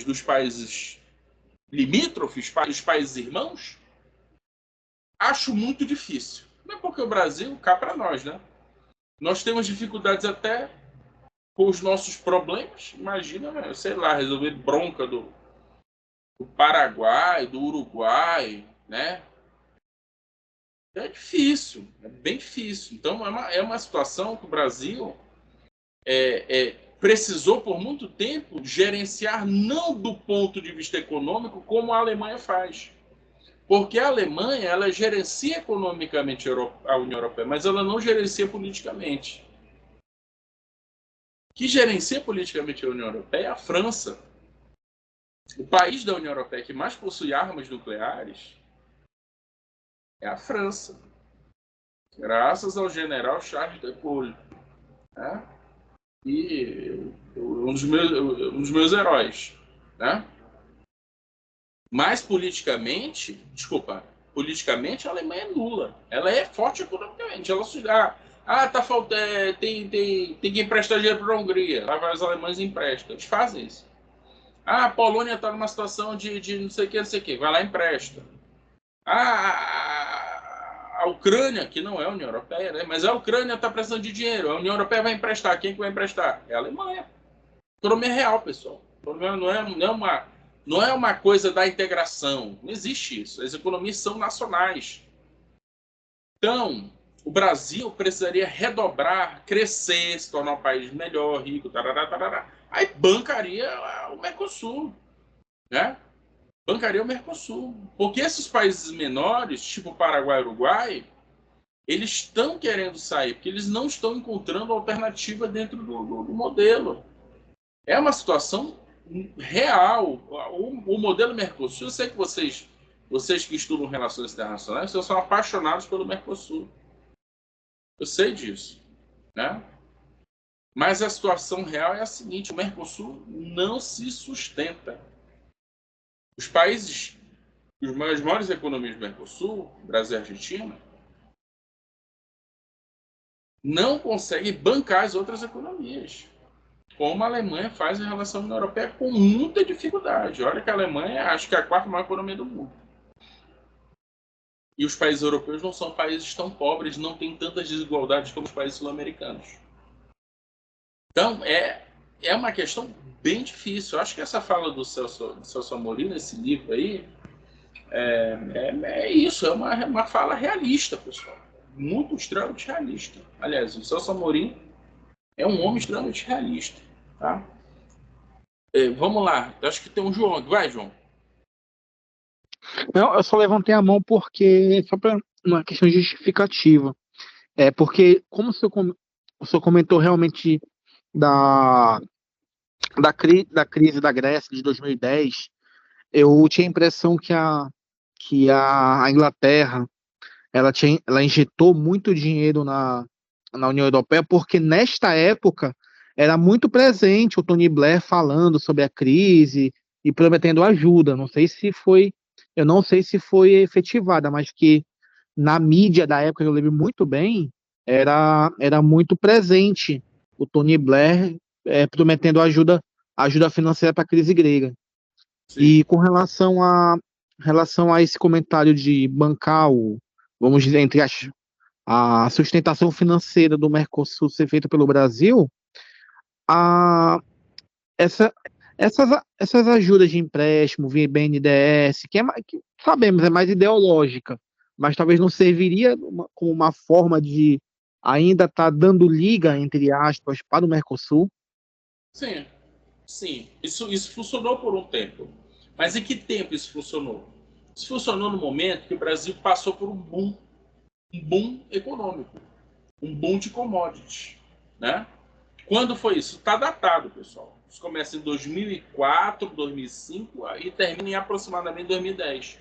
dos países limítrofes, dos países irmãos? Acho muito difícil. Não é porque o Brasil, cá para nós, né? Nós temos dificuldades até com os nossos problemas. Imagina, né? Sei lá, resolver bronca do Paraguai, do Uruguai, né? É difícil, é bem difícil. Então, é uma situação que o Brasil precisou, por muito tempo, gerenciar não do ponto de vista econômico, como a Alemanha faz. Porque a Alemanha, ela gerencia economicamente a União Europeia, mas ela não gerencia politicamente. Que gerencia politicamente a União Europeia é a França. O país da União Europeia que mais possui armas nucleares é a França. Graças ao general Charles de Gaulle. Né? E um dos meus heróis. Né? Mas politicamente, desculpa, politicamente, a Alemanha é nula. Ela é forte economicamente. Tá faltando, tem que emprestar dinheiro para a Hungria. Lá vai os alemães e emprestam. Eles fazem isso. A Polônia está numa situação de não sei o que. Vai lá e empresta. A Ucrânia, que não é a União Europeia, né? Mas a Ucrânia está precisando de dinheiro. A União Europeia vai emprestar. Quem que vai emprestar? É a Alemanha. Economia real, pessoal. Economia não é uma coisa da integração. Não existe isso. As economias são nacionais. Então, o Brasil precisaria redobrar, crescer, se tornar um país melhor, rico, tarará, tarará. Aí bancaria o Mercosul, né? Bancaria o Mercosul. Porque esses países menores, tipo Paraguai e Uruguai, eles estão querendo sair, porque eles não estão encontrando alternativa dentro do modelo. É uma situação real. O modelo Mercosul, eu sei que vocês que estudam relações internacionais, vocês são apaixonados pelo Mercosul. Eu sei disso, né? Mas a situação real é a seguinte: o Mercosul não se sustenta. Os países, as maiores economias do Mercosul, Brasil e Argentina, não conseguem bancar as outras economias, como a Alemanha faz em relação à União Europeia com muita dificuldade. Olha que a Alemanha acho que é a quarta maior economia do mundo. E os países europeus não são países tão pobres, não têm tantas desigualdades como os países sul-americanos. Então, é uma questão bem difícil. Eu acho que essa fala do Celso Amorim, nesse livro aí, é isso, é uma fala realista, pessoal. Muito extremamente realista. Aliás, o Celso Amorim é um homem extremamente realista. Tá? Vamos lá, eu acho que tem um João. Vai, João. Não, eu só levantei a mão porque, só para uma questão justificativa. É porque, como o senhor comentou realmente da, da crise da Grécia de 2010, eu tinha a impressão que a Inglaterra ela injetou muito dinheiro na União Europeia, porque nesta época era muito presente o Tony Blair falando sobre a crise e prometendo ajuda. Eu não sei se foi efetivada, mas que na mídia da época, eu lembro muito bem, era muito presente o Tony Blair prometendo ajuda financeira para a crise grega. Sim. E com relação a esse comentário de bancar vamos dizer, a sustentação financeira do Mercosul ser feita pelo Brasil, a, essa, essas ajudas de empréstimo via BNDES, que sabemos é mais ideológica, mas talvez não serviria como uma forma de ainda estar dando liga, entre aspas, para o Mercosul. Sim, sim. Isso funcionou por um tempo. Mas em que tempo isso funcionou? Isso funcionou no momento que o Brasil passou por um boom econômico, um boom de commodities, né? Quando foi isso? Está datado, pessoal. Isso começa em 2004, 2005 e termina em aproximadamente 2010.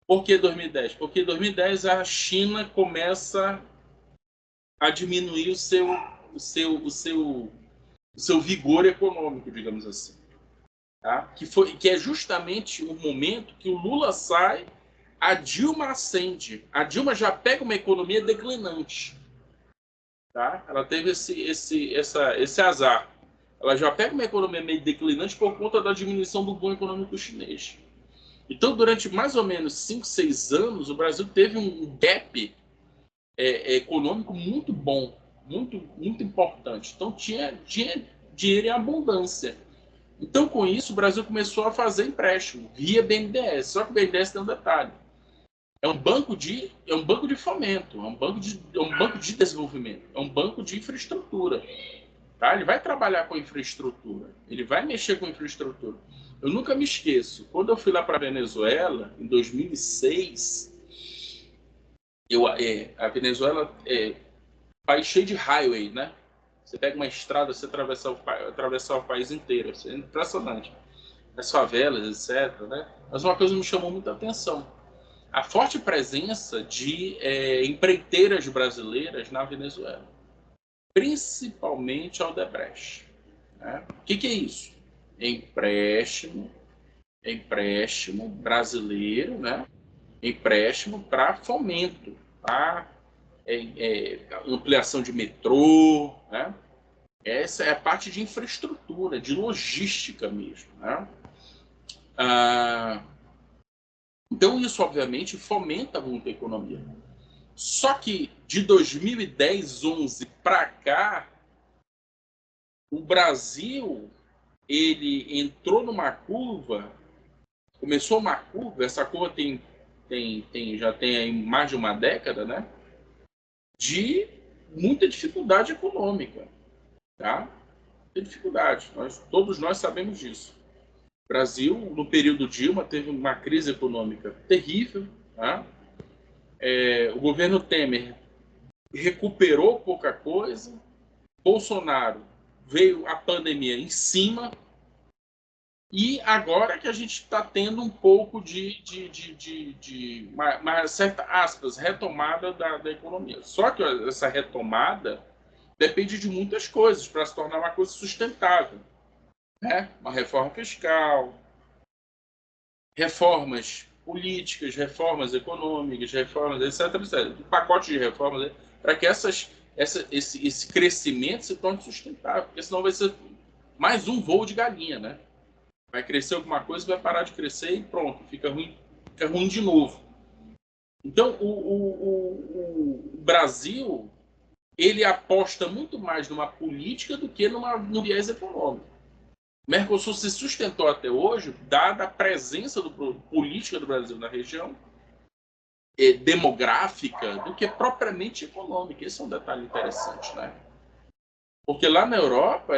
Por que 2010? Porque em 2010 a China começa a diminuir o seu vigor econômico, digamos assim. Tá? Que é justamente o momento que o Lula sai, a Dilma ascende. A Dilma já pega uma economia declinante. Tá? Ela teve esse azar. Ela já pega uma economia meio declinante por conta da diminuição do boom econômico chinês. Então, durante mais ou menos 5, 6 anos, o Brasil teve um gap econômico muito bom, muito importante. Então, tinha dinheiro em abundância. Então, com isso, o Brasil começou a fazer empréstimo via BNDES. Só que o BNDES tem um detalhe. É um banco de fomento, é um banco de desenvolvimento, é um banco de infraestrutura. Tá? Ele vai trabalhar com infraestrutura, ele vai mexer com infraestrutura. Eu nunca me esqueço, quando eu fui lá para a Venezuela, em 2006, a Venezuela é país cheio de highway, né? Você pega uma estrada, você atravessar o país inteiro. Isso é impressionante. As favelas, etc. Né? Mas uma coisa me chamou muita atenção. A forte presença de empreiteiras brasileiras na Venezuela. Principalmente ao Odebrecht. Né? O que é isso? Empréstimo brasileiro, né? empréstimo para fomento, tá? Ampliação de metrô, né? Essa é a parte de infraestrutura, de logística mesmo, né? Então isso obviamente fomenta muito a economia. Só que de 2010, 11 para cá, o Brasil ele entrou numa curva, começou uma curva, essa curva já tem aí mais de uma década, né? De muita dificuldade econômica, tá? Muita dificuldade. Todos nós sabemos disso. O Brasil, no período Dilma, teve uma crise econômica terrível, tá? O governo Temer recuperou pouca coisa, Bolsonaro veio a pandemia em cima, e agora que a gente está tendo um pouco de uma certa, aspas, retomada da economia. Só que essa retomada depende de muitas coisas para se tornar uma coisa sustentável, né? Uma reforma fiscal, reformas políticas, reformas econômicas, reformas, etc, etc. Um pacote de reformas, né? Para que esse crescimento se torne sustentável, porque senão vai ser mais um voo de galinha, né? Vai crescer alguma coisa, vai parar de crescer e pronto, fica ruim de novo. Então, o Brasil, ele aposta muito mais numa política do que no viés econômico. O Mercosul se sustentou até hoje, dada a presença política do Brasil na região, demográfica, do que propriamente econômica. Esse é um detalhe interessante, né? Porque lá na Europa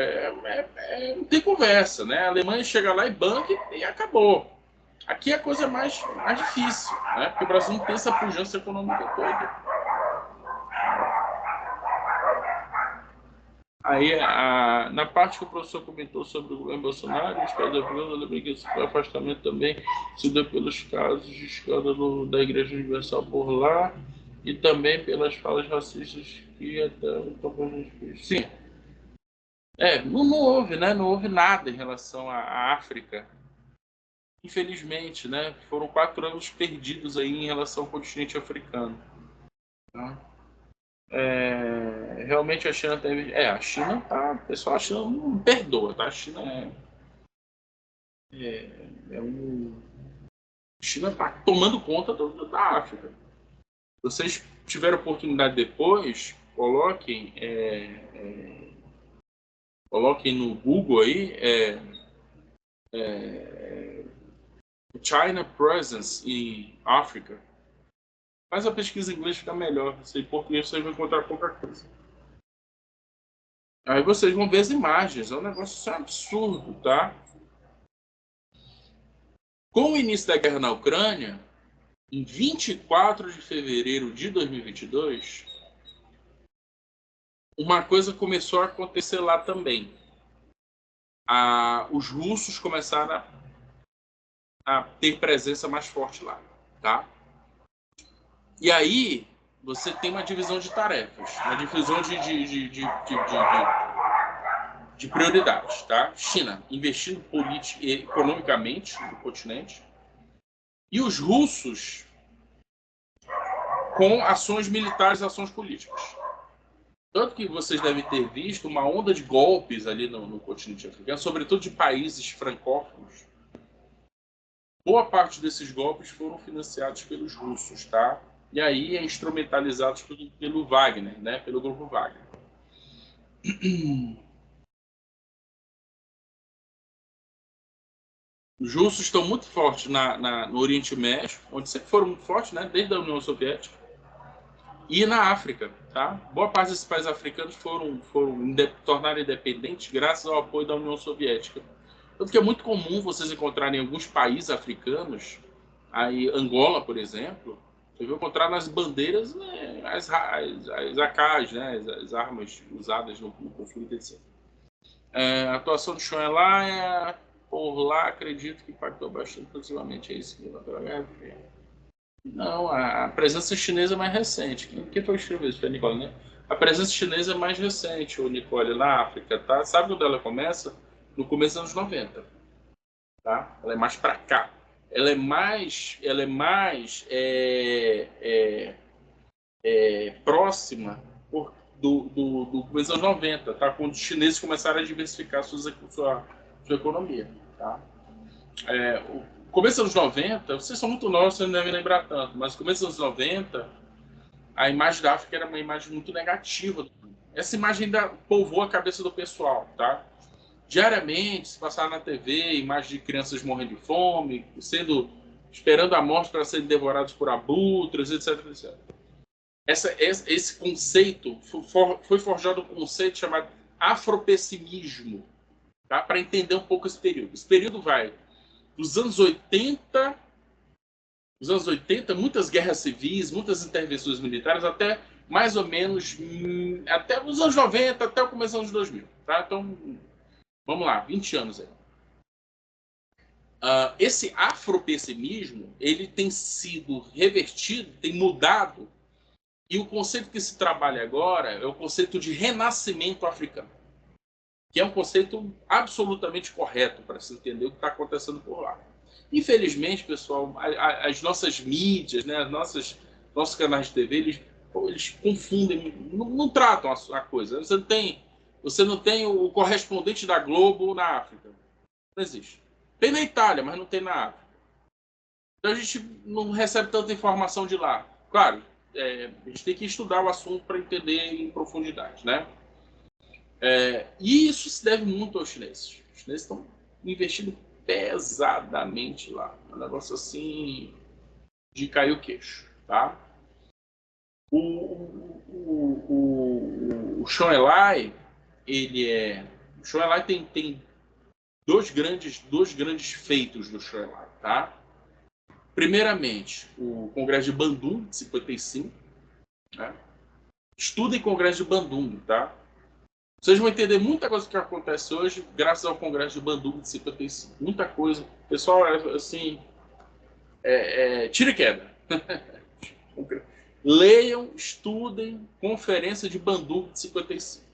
não tem conversa, né? A Alemanha chega lá e banca e acabou. Aqui a coisa é mais difícil, né? Porque o Brasil não tem essa pujança econômica toda. Aí, na parte que o professor comentou sobre o governo Bolsonaro, os pais da França, eu lembrei que esse afastamento também se deu pelos casos de escândalo da Igreja Universal por lá e também pelas falas racistas que até o campo a gente fez. Sim. Não houve, né? Não houve nada em relação à África. Infelizmente, né? Foram 4 anos perdidos aí em relação ao continente africano. Tá? Realmente a China teve. A China tá. Pessoal, a China não perdoa, tá? A China A China tá tomando conta da África. Vocês tiveram oportunidade depois, coloquem no Google aí China Presence in Africa. Mas a pesquisa em inglês fica melhor. Em português vocês vão encontrar pouca coisa. Aí vocês vão ver as imagens. É um negócio absurdo, tá? Com o início da guerra na Ucrânia, em 24 de fevereiro de 2022, uma coisa começou a acontecer lá também. Os russos começaram a ter presença mais forte lá, tá? E aí você tem uma divisão de tarefas, uma divisão de prioridades, tá? China investindo economicamente no continente e os russos com ações militares, ações políticas. Tanto que vocês devem ter visto uma onda de golpes ali no continente africano, sobretudo de países francófonos. Boa parte desses golpes foram financiados pelos russos, tá? E aí instrumentalizados pelo Wagner, né? Pelo grupo Wagner. Os russos estão muito fortes no Oriente Médio, onde sempre foram muito fortes, né? Desde a União Soviética. E na África, tá? Boa parte desses países africanos tornaram independentes graças ao apoio da União Soviética. Tanto que é muito comum vocês encontrarem em alguns países africanos, aí Angola, por exemplo, você vai encontrar nas bandeiras, né, as AKs, né, as armas usadas no conflito, etc. A atuação de China lá, por lá, acredito que impactou bastante positivamente. É isso que não, a presença chinesa é mais recente. Quem foi que escreveu isso? Foi a Nicole, né? A presença chinesa é mais recente, o Nicole, na África, tá? Sabe quando ela começa? No começo dos anos 90. Tá? Ela é mais para cá. ela é mais próxima do começo dos anos 90, tá? Quando os chineses começaram a diversificar sua economia. Tá? O começo dos anos 90, vocês são muito novos, vocês não devem lembrar tanto, mas no começo dos anos 90, a imagem da África era uma imagem muito negativa. Essa imagem ainda povoa a cabeça do pessoal. Tá? Diariamente, se passar na TV, imagens de crianças morrendo de fome, esperando a morte para serem devorados por abutres, etc, etc. Esse conceito foi forjado um conceito chamado afropessimismo, tá? Para entender um pouco esse período. Esse período vai dos anos 80, muitas guerras civis, muitas intervenções militares, até mais ou menos até os anos 90, até o começo dos anos 2000. Tá? Então, vamos lá, 20 anos aí. Esse afropessimismo, ele tem sido revertido, tem mudado, e o conceito que se trabalha agora é o conceito de renascimento africano, que é um conceito absolutamente correto para se entender o que está acontecendo por lá. Infelizmente, pessoal, as nossas mídias, né, nossos canais de TV, eles confundem, não tratam a coisa. Você não tem o correspondente da Globo na África. Não existe. Tem na Itália, mas não tem na África. Então a gente não recebe tanta informação de lá. Claro, a gente tem que estudar o assunto para entender em profundidade, né? E isso se deve muito aos chineses. Os chineses estão investindo pesadamente lá. Um negócio assim de cair o queixo, tá? O Chou En-lai, o Chou En-lai tem dois grandes feitos do Chou En-lai, tá? Primeiramente, o Congresso de Bandung, de 55. Né? Estudem Congresso de Bandung, tá? Vocês vão entender muita coisa que acontece hoje graças ao Congresso de Bandung de 55. Muita coisa. Pessoal, assim, tira e queda. Leiam, estudem Conferência de Bandung de 55.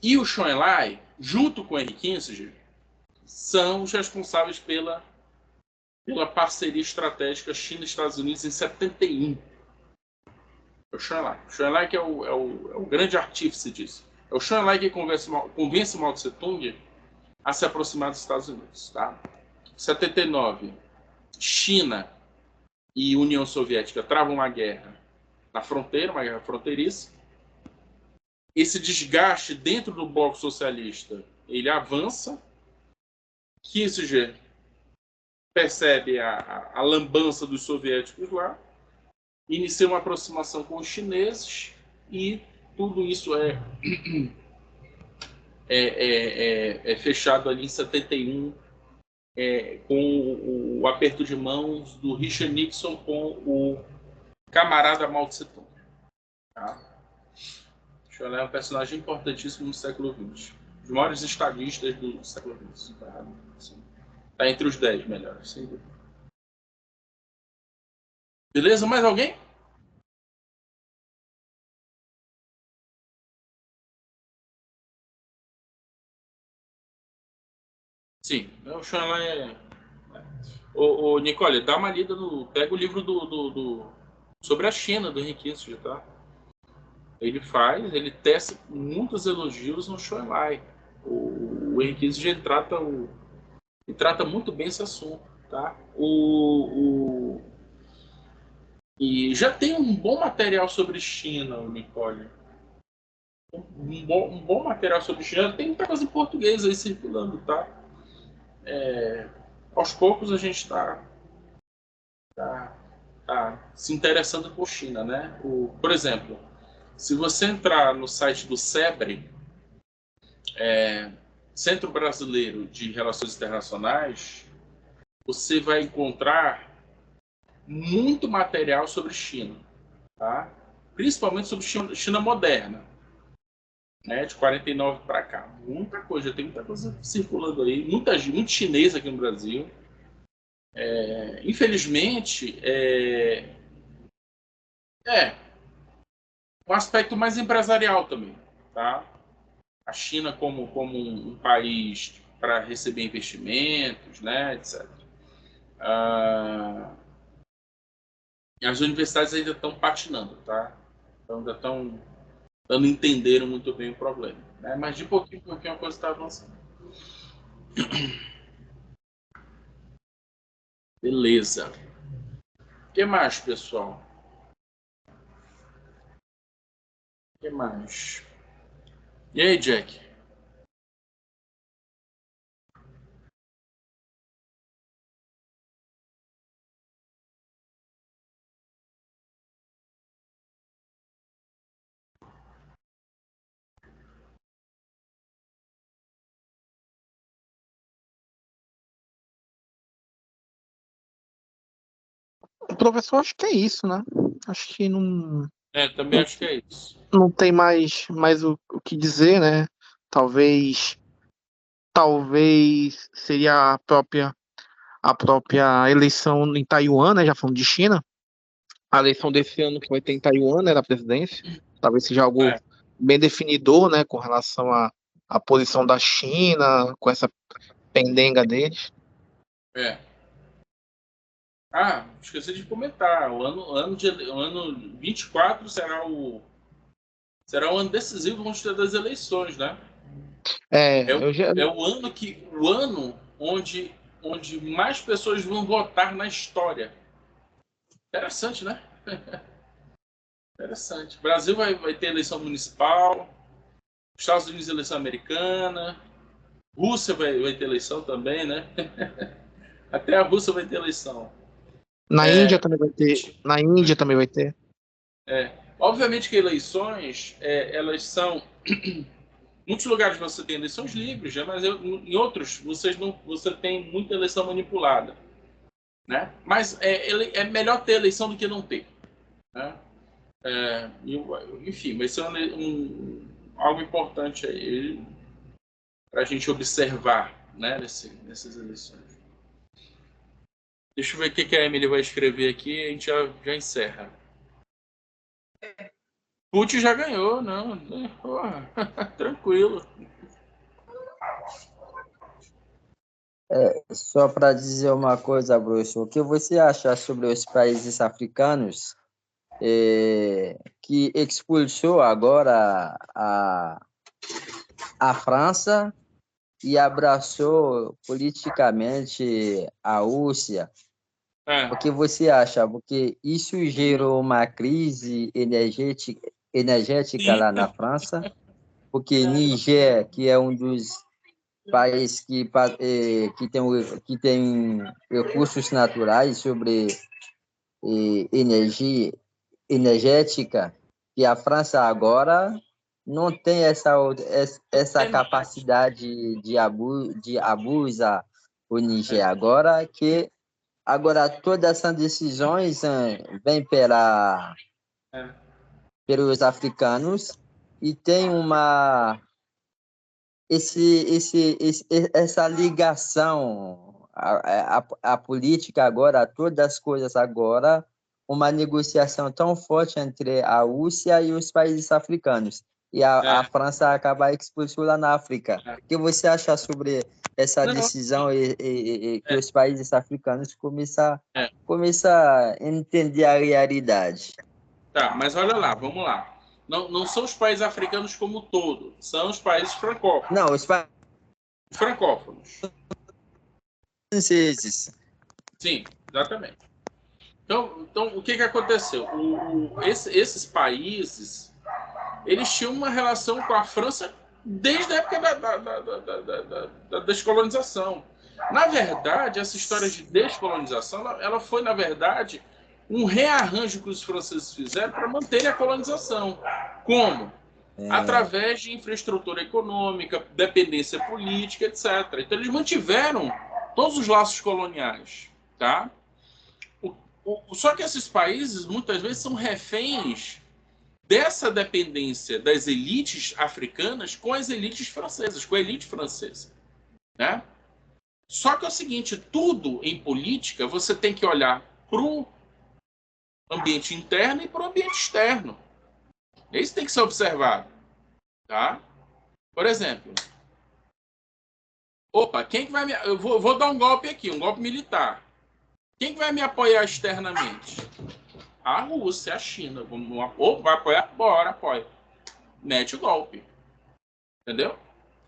E o Chou En-lai, junto com o Henry Kissinger, são os responsáveis pela parceria estratégica China-Estados Unidos em 71. É o Chou En-lai. O Chou En-lai que é o grande artífice disso. É o Chou En-lai que convence Mao Tse-tung a se aproximar dos Estados Unidos. Tá? Em 79, China e União Soviética travam uma guerra na fronteira, uma guerra fronteiriça. Esse desgaste dentro do bloco socialista, ele avança. Kissinger percebe a lambança dos soviéticos lá, inicia uma aproximação com os chineses e tudo isso é fechado ali em 71 com o aperto de mãos do Richard Nixon com o camarada Mao Tse-tung. Tá? Deixa eu ler, um personagem importantíssimo no século XX. Os maiores estadistas do século XX. Tá entre os 10 melhores, sem dúvida. Beleza? Mais alguém? Sim, o Chou En-lai Ô, Nicole, dá uma lida pega o livro sobre a China, do Henry Kissinger, tá? Ele tece muitos elogios no Chou En-lai. O Henry Kissinger ele trata muito bem esse assunto, tá? E já tem um bom material sobre China, Nicole. Um bom material sobre China. Tem muita coisa em português aí circulando, tá? Aos poucos a gente está se interessando por China, né? Por exemplo, se você entrar no site do SEBRE, Centro Brasileiro de Relações Internacionais, você vai encontrar muito material sobre China, tá? Principalmente sobre China moderna, né? De 49 para cá. Muita coisa, tem muita coisa circulando aí, muito chinês aqui no Brasil. Infelizmente, um aspecto mais empresarial também, tá? A China como um país para receber investimentos, né, etc. Ah, e as universidades ainda estão patinando, tá? Então, ainda estão não entenderam muito bem o problema, né? Mas de pouquinho em pouquinho a coisa está avançando. Beleza. O que mais, pessoal? O que mais? E aí, Jack? Professor, acho que é isso, né? Acho que não, Também não, acho que é isso. não tem mais o que dizer, né? Talvez, talvez seria a própria eleição em Taiwan, né? Já falando de China, a eleição desse ano que vai ter em Taiwan, né, da presidência, talvez seja algo É, bem definidor, né, com relação à posição da China, com essa pendenga deles. é. Ah, esqueci de comentar. O ano 24 será o ano decisivo, vamos ter das eleições, né? É, É, o- eu já, é o ano onde mais pessoas vão votar na história. Interessante, né? Interessante. O Brasil vai ter eleição municipal, Estados Unidos eleição americana, Rússia vai ter eleição também, né? Até a Rússia vai ter eleição. na Índia É, também vai ter, na Índia também vai ter. obviamente que eleições, elas são. Em muitos lugares você tem eleições livres, né? Mas em outros você tem muita eleição manipulada. Né? Mas é melhor ter eleição do que não ter. Né? Enfim, vai ser algo importante aí para a gente observar, né, nessas eleições. Deixa eu ver o que a Emily vai escrever aqui e a gente já encerra. Putin já ganhou, não. Porra, tranquilo. Só para dizer uma coisa, Bruxo, o que você acha sobre os países africanos que expulsou agora a França e abraçou politicamente a Rússia? É, O que você acha? Porque isso gerou uma crise energética sim, lá na França, porque Niger, que é um dos países que tem recursos naturais sobre energia energética, que a França agora não tem essa é mais. capacidade de abusar o É, Niger agora todas essas decisões vêm é. pelos africanos e tem essa ligação a política agora, todas as coisas agora, uma negociação tão forte entre a Rússia e os países africanos. E a É. França acaba expulsando lá na África. É. O que você acha sobre essa Não, decisão e que é, os países africanos é. começam a entender a realidade? Tá, mas olha lá, vamos lá. Não são os países africanos como um todo, são os países francófonos. Não, os Francófonos. franceses. Sim, exatamente. Então o que aconteceu? Esses países, eles tinham uma relação com a França desde a época da descolonização. Na verdade, essa história de descolonização, ela foi, na verdade, um rearranjo que os franceses fizeram para manterem a colonização. Como? É, Através de infraestrutura econômica, dependência política, etc. Então, eles mantiveram todos os laços coloniais. Tá? Só que esses países, muitas vezes, são reféns dessa dependência das elites africanas com as elites francesas, com a elite francesa. Né? Só que é o seguinte, tudo em política você tem que olhar para o ambiente interno e para o ambiente externo. Isso tem que ser observado. Tá? Por exemplo, opa, quem que vai me... Eu vou dar um golpe aqui, um golpe militar. Quem vai me apoiar externamente? A Rússia, a China. Ou vai apoiar? Bora, apoia. Mete o golpe. Entendeu?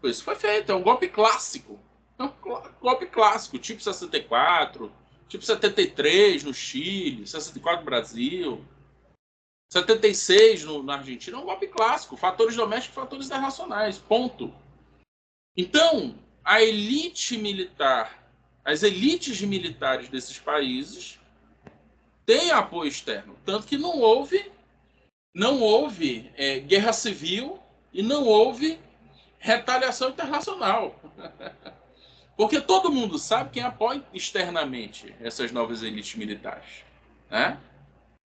Isso foi feito. É um golpe clássico. É um golpe clássico. Tipo 64, tipo 73 no Chile, 64 no Brasil, 76 na Argentina. É um golpe clássico. Fatores domésticos, fatores internacionais. Ponto. Então, a elite militar, as elites militares desses países têm apoio externo. Tanto que não houve guerra civil e não houve retaliação internacional. Porque todo mundo sabe quem apoia externamente essas novas elites militares. Né?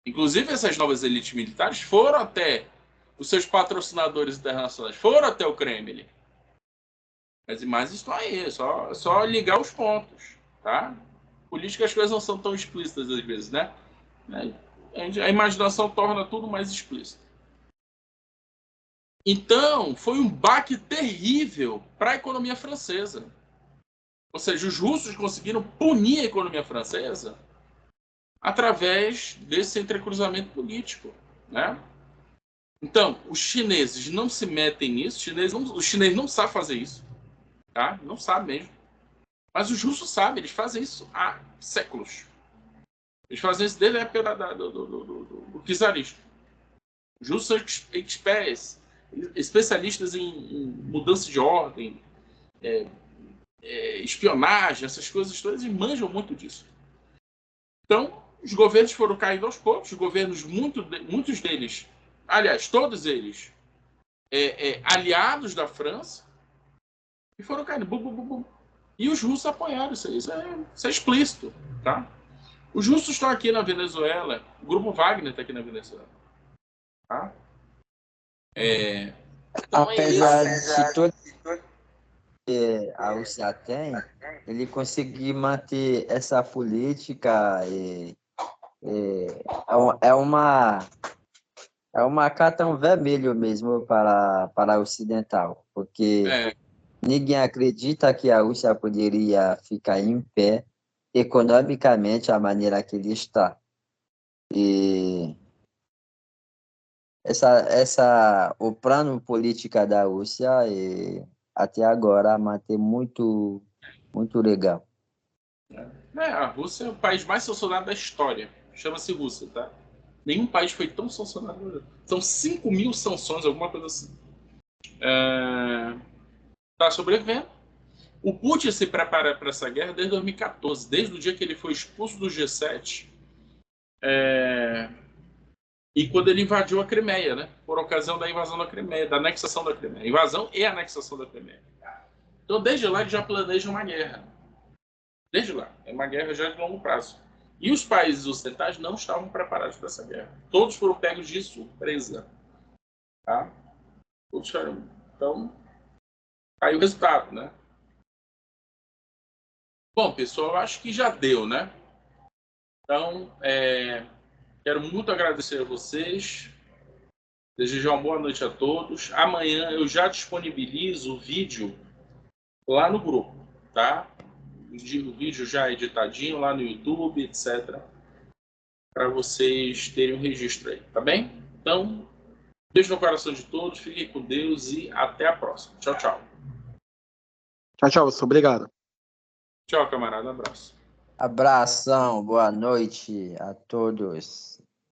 Inclusive, essas novas elites militares foram até os seus patrocinadores internacionais, foram até o Kremlin. As imagens estão aí, só ligar os pontos. Tá? Política, as coisas não são tão explícitas às vezes, né? A imaginação torna tudo mais explícito. Então, foi um baque terrível para a economia francesa. Ou seja, os russos conseguiram punir a economia francesa através desse entrecruzamento político. Né? Então, os chineses não se metem nisso, os chineses não sabem fazer isso. Tá? Não sabem mesmo. Mas os russos sabem, eles fazem isso há séculos. Eles fazem isso desde a época do czarismo. Os russos são especialistas em mudança de ordem, espionagem, essas coisas todas, e manjam muito disso. Então, os governos foram caindo aos poucos, os governos, muitos deles, aliás, todos eles, aliados da França, e foram caindo. Bum, bum, bum, bum. E os russos apoiaram isso aí. Isso é explícito. Tá? Os russos estão aqui na Venezuela, o grupo Wagner está aqui na Venezuela. Tá? Então, apesar de tudo que a Rússia tem, ele conseguir manter essa política é uma cartão vermelho mesmo para o ocidental, porque ninguém acredita que a Rússia poderia ficar em pé economicamente a maneira que ele está. E o plano político da Rússia até agora mantém muito, muito legal. A Rússia é o país mais sancionado da história. Chama-se Rússia, tá? Nenhum país foi tão sancionado. São 5.000 sanções, alguma coisa assim. Tá sobrevivendo. O Putin se prepara para essa guerra desde 2014, desde o dia que ele foi expulso do G7, e quando ele invadiu a Crimeia, né? Por ocasião da invasão da Crimeia, da anexação da Crimeia. Invasão e anexação da Crimeia. Então, desde lá, ele já planeja uma guerra. Desde lá. É uma guerra já de longo prazo. E os países ocidentais não estavam preparados para essa guerra. Todos foram pegos de surpresa. Tá? Todos foram. Então, aí o resultado, né? Bom, pessoal, eu acho que já deu, né? Então, quero muito agradecer a vocês. Desejar uma boa noite a todos. Amanhã eu já disponibilizo o vídeo lá no grupo, tá? O vídeo já editadinho lá no YouTube, etc. Para vocês terem um registro aí, tá bem? Então, beijo no coração de todos, fiquem com Deus e até a próxima. Tchau, tchau. Tchau, tchau, você. Obrigado. Tchau, camarada. Um abraço. Abração, boa noite a todos.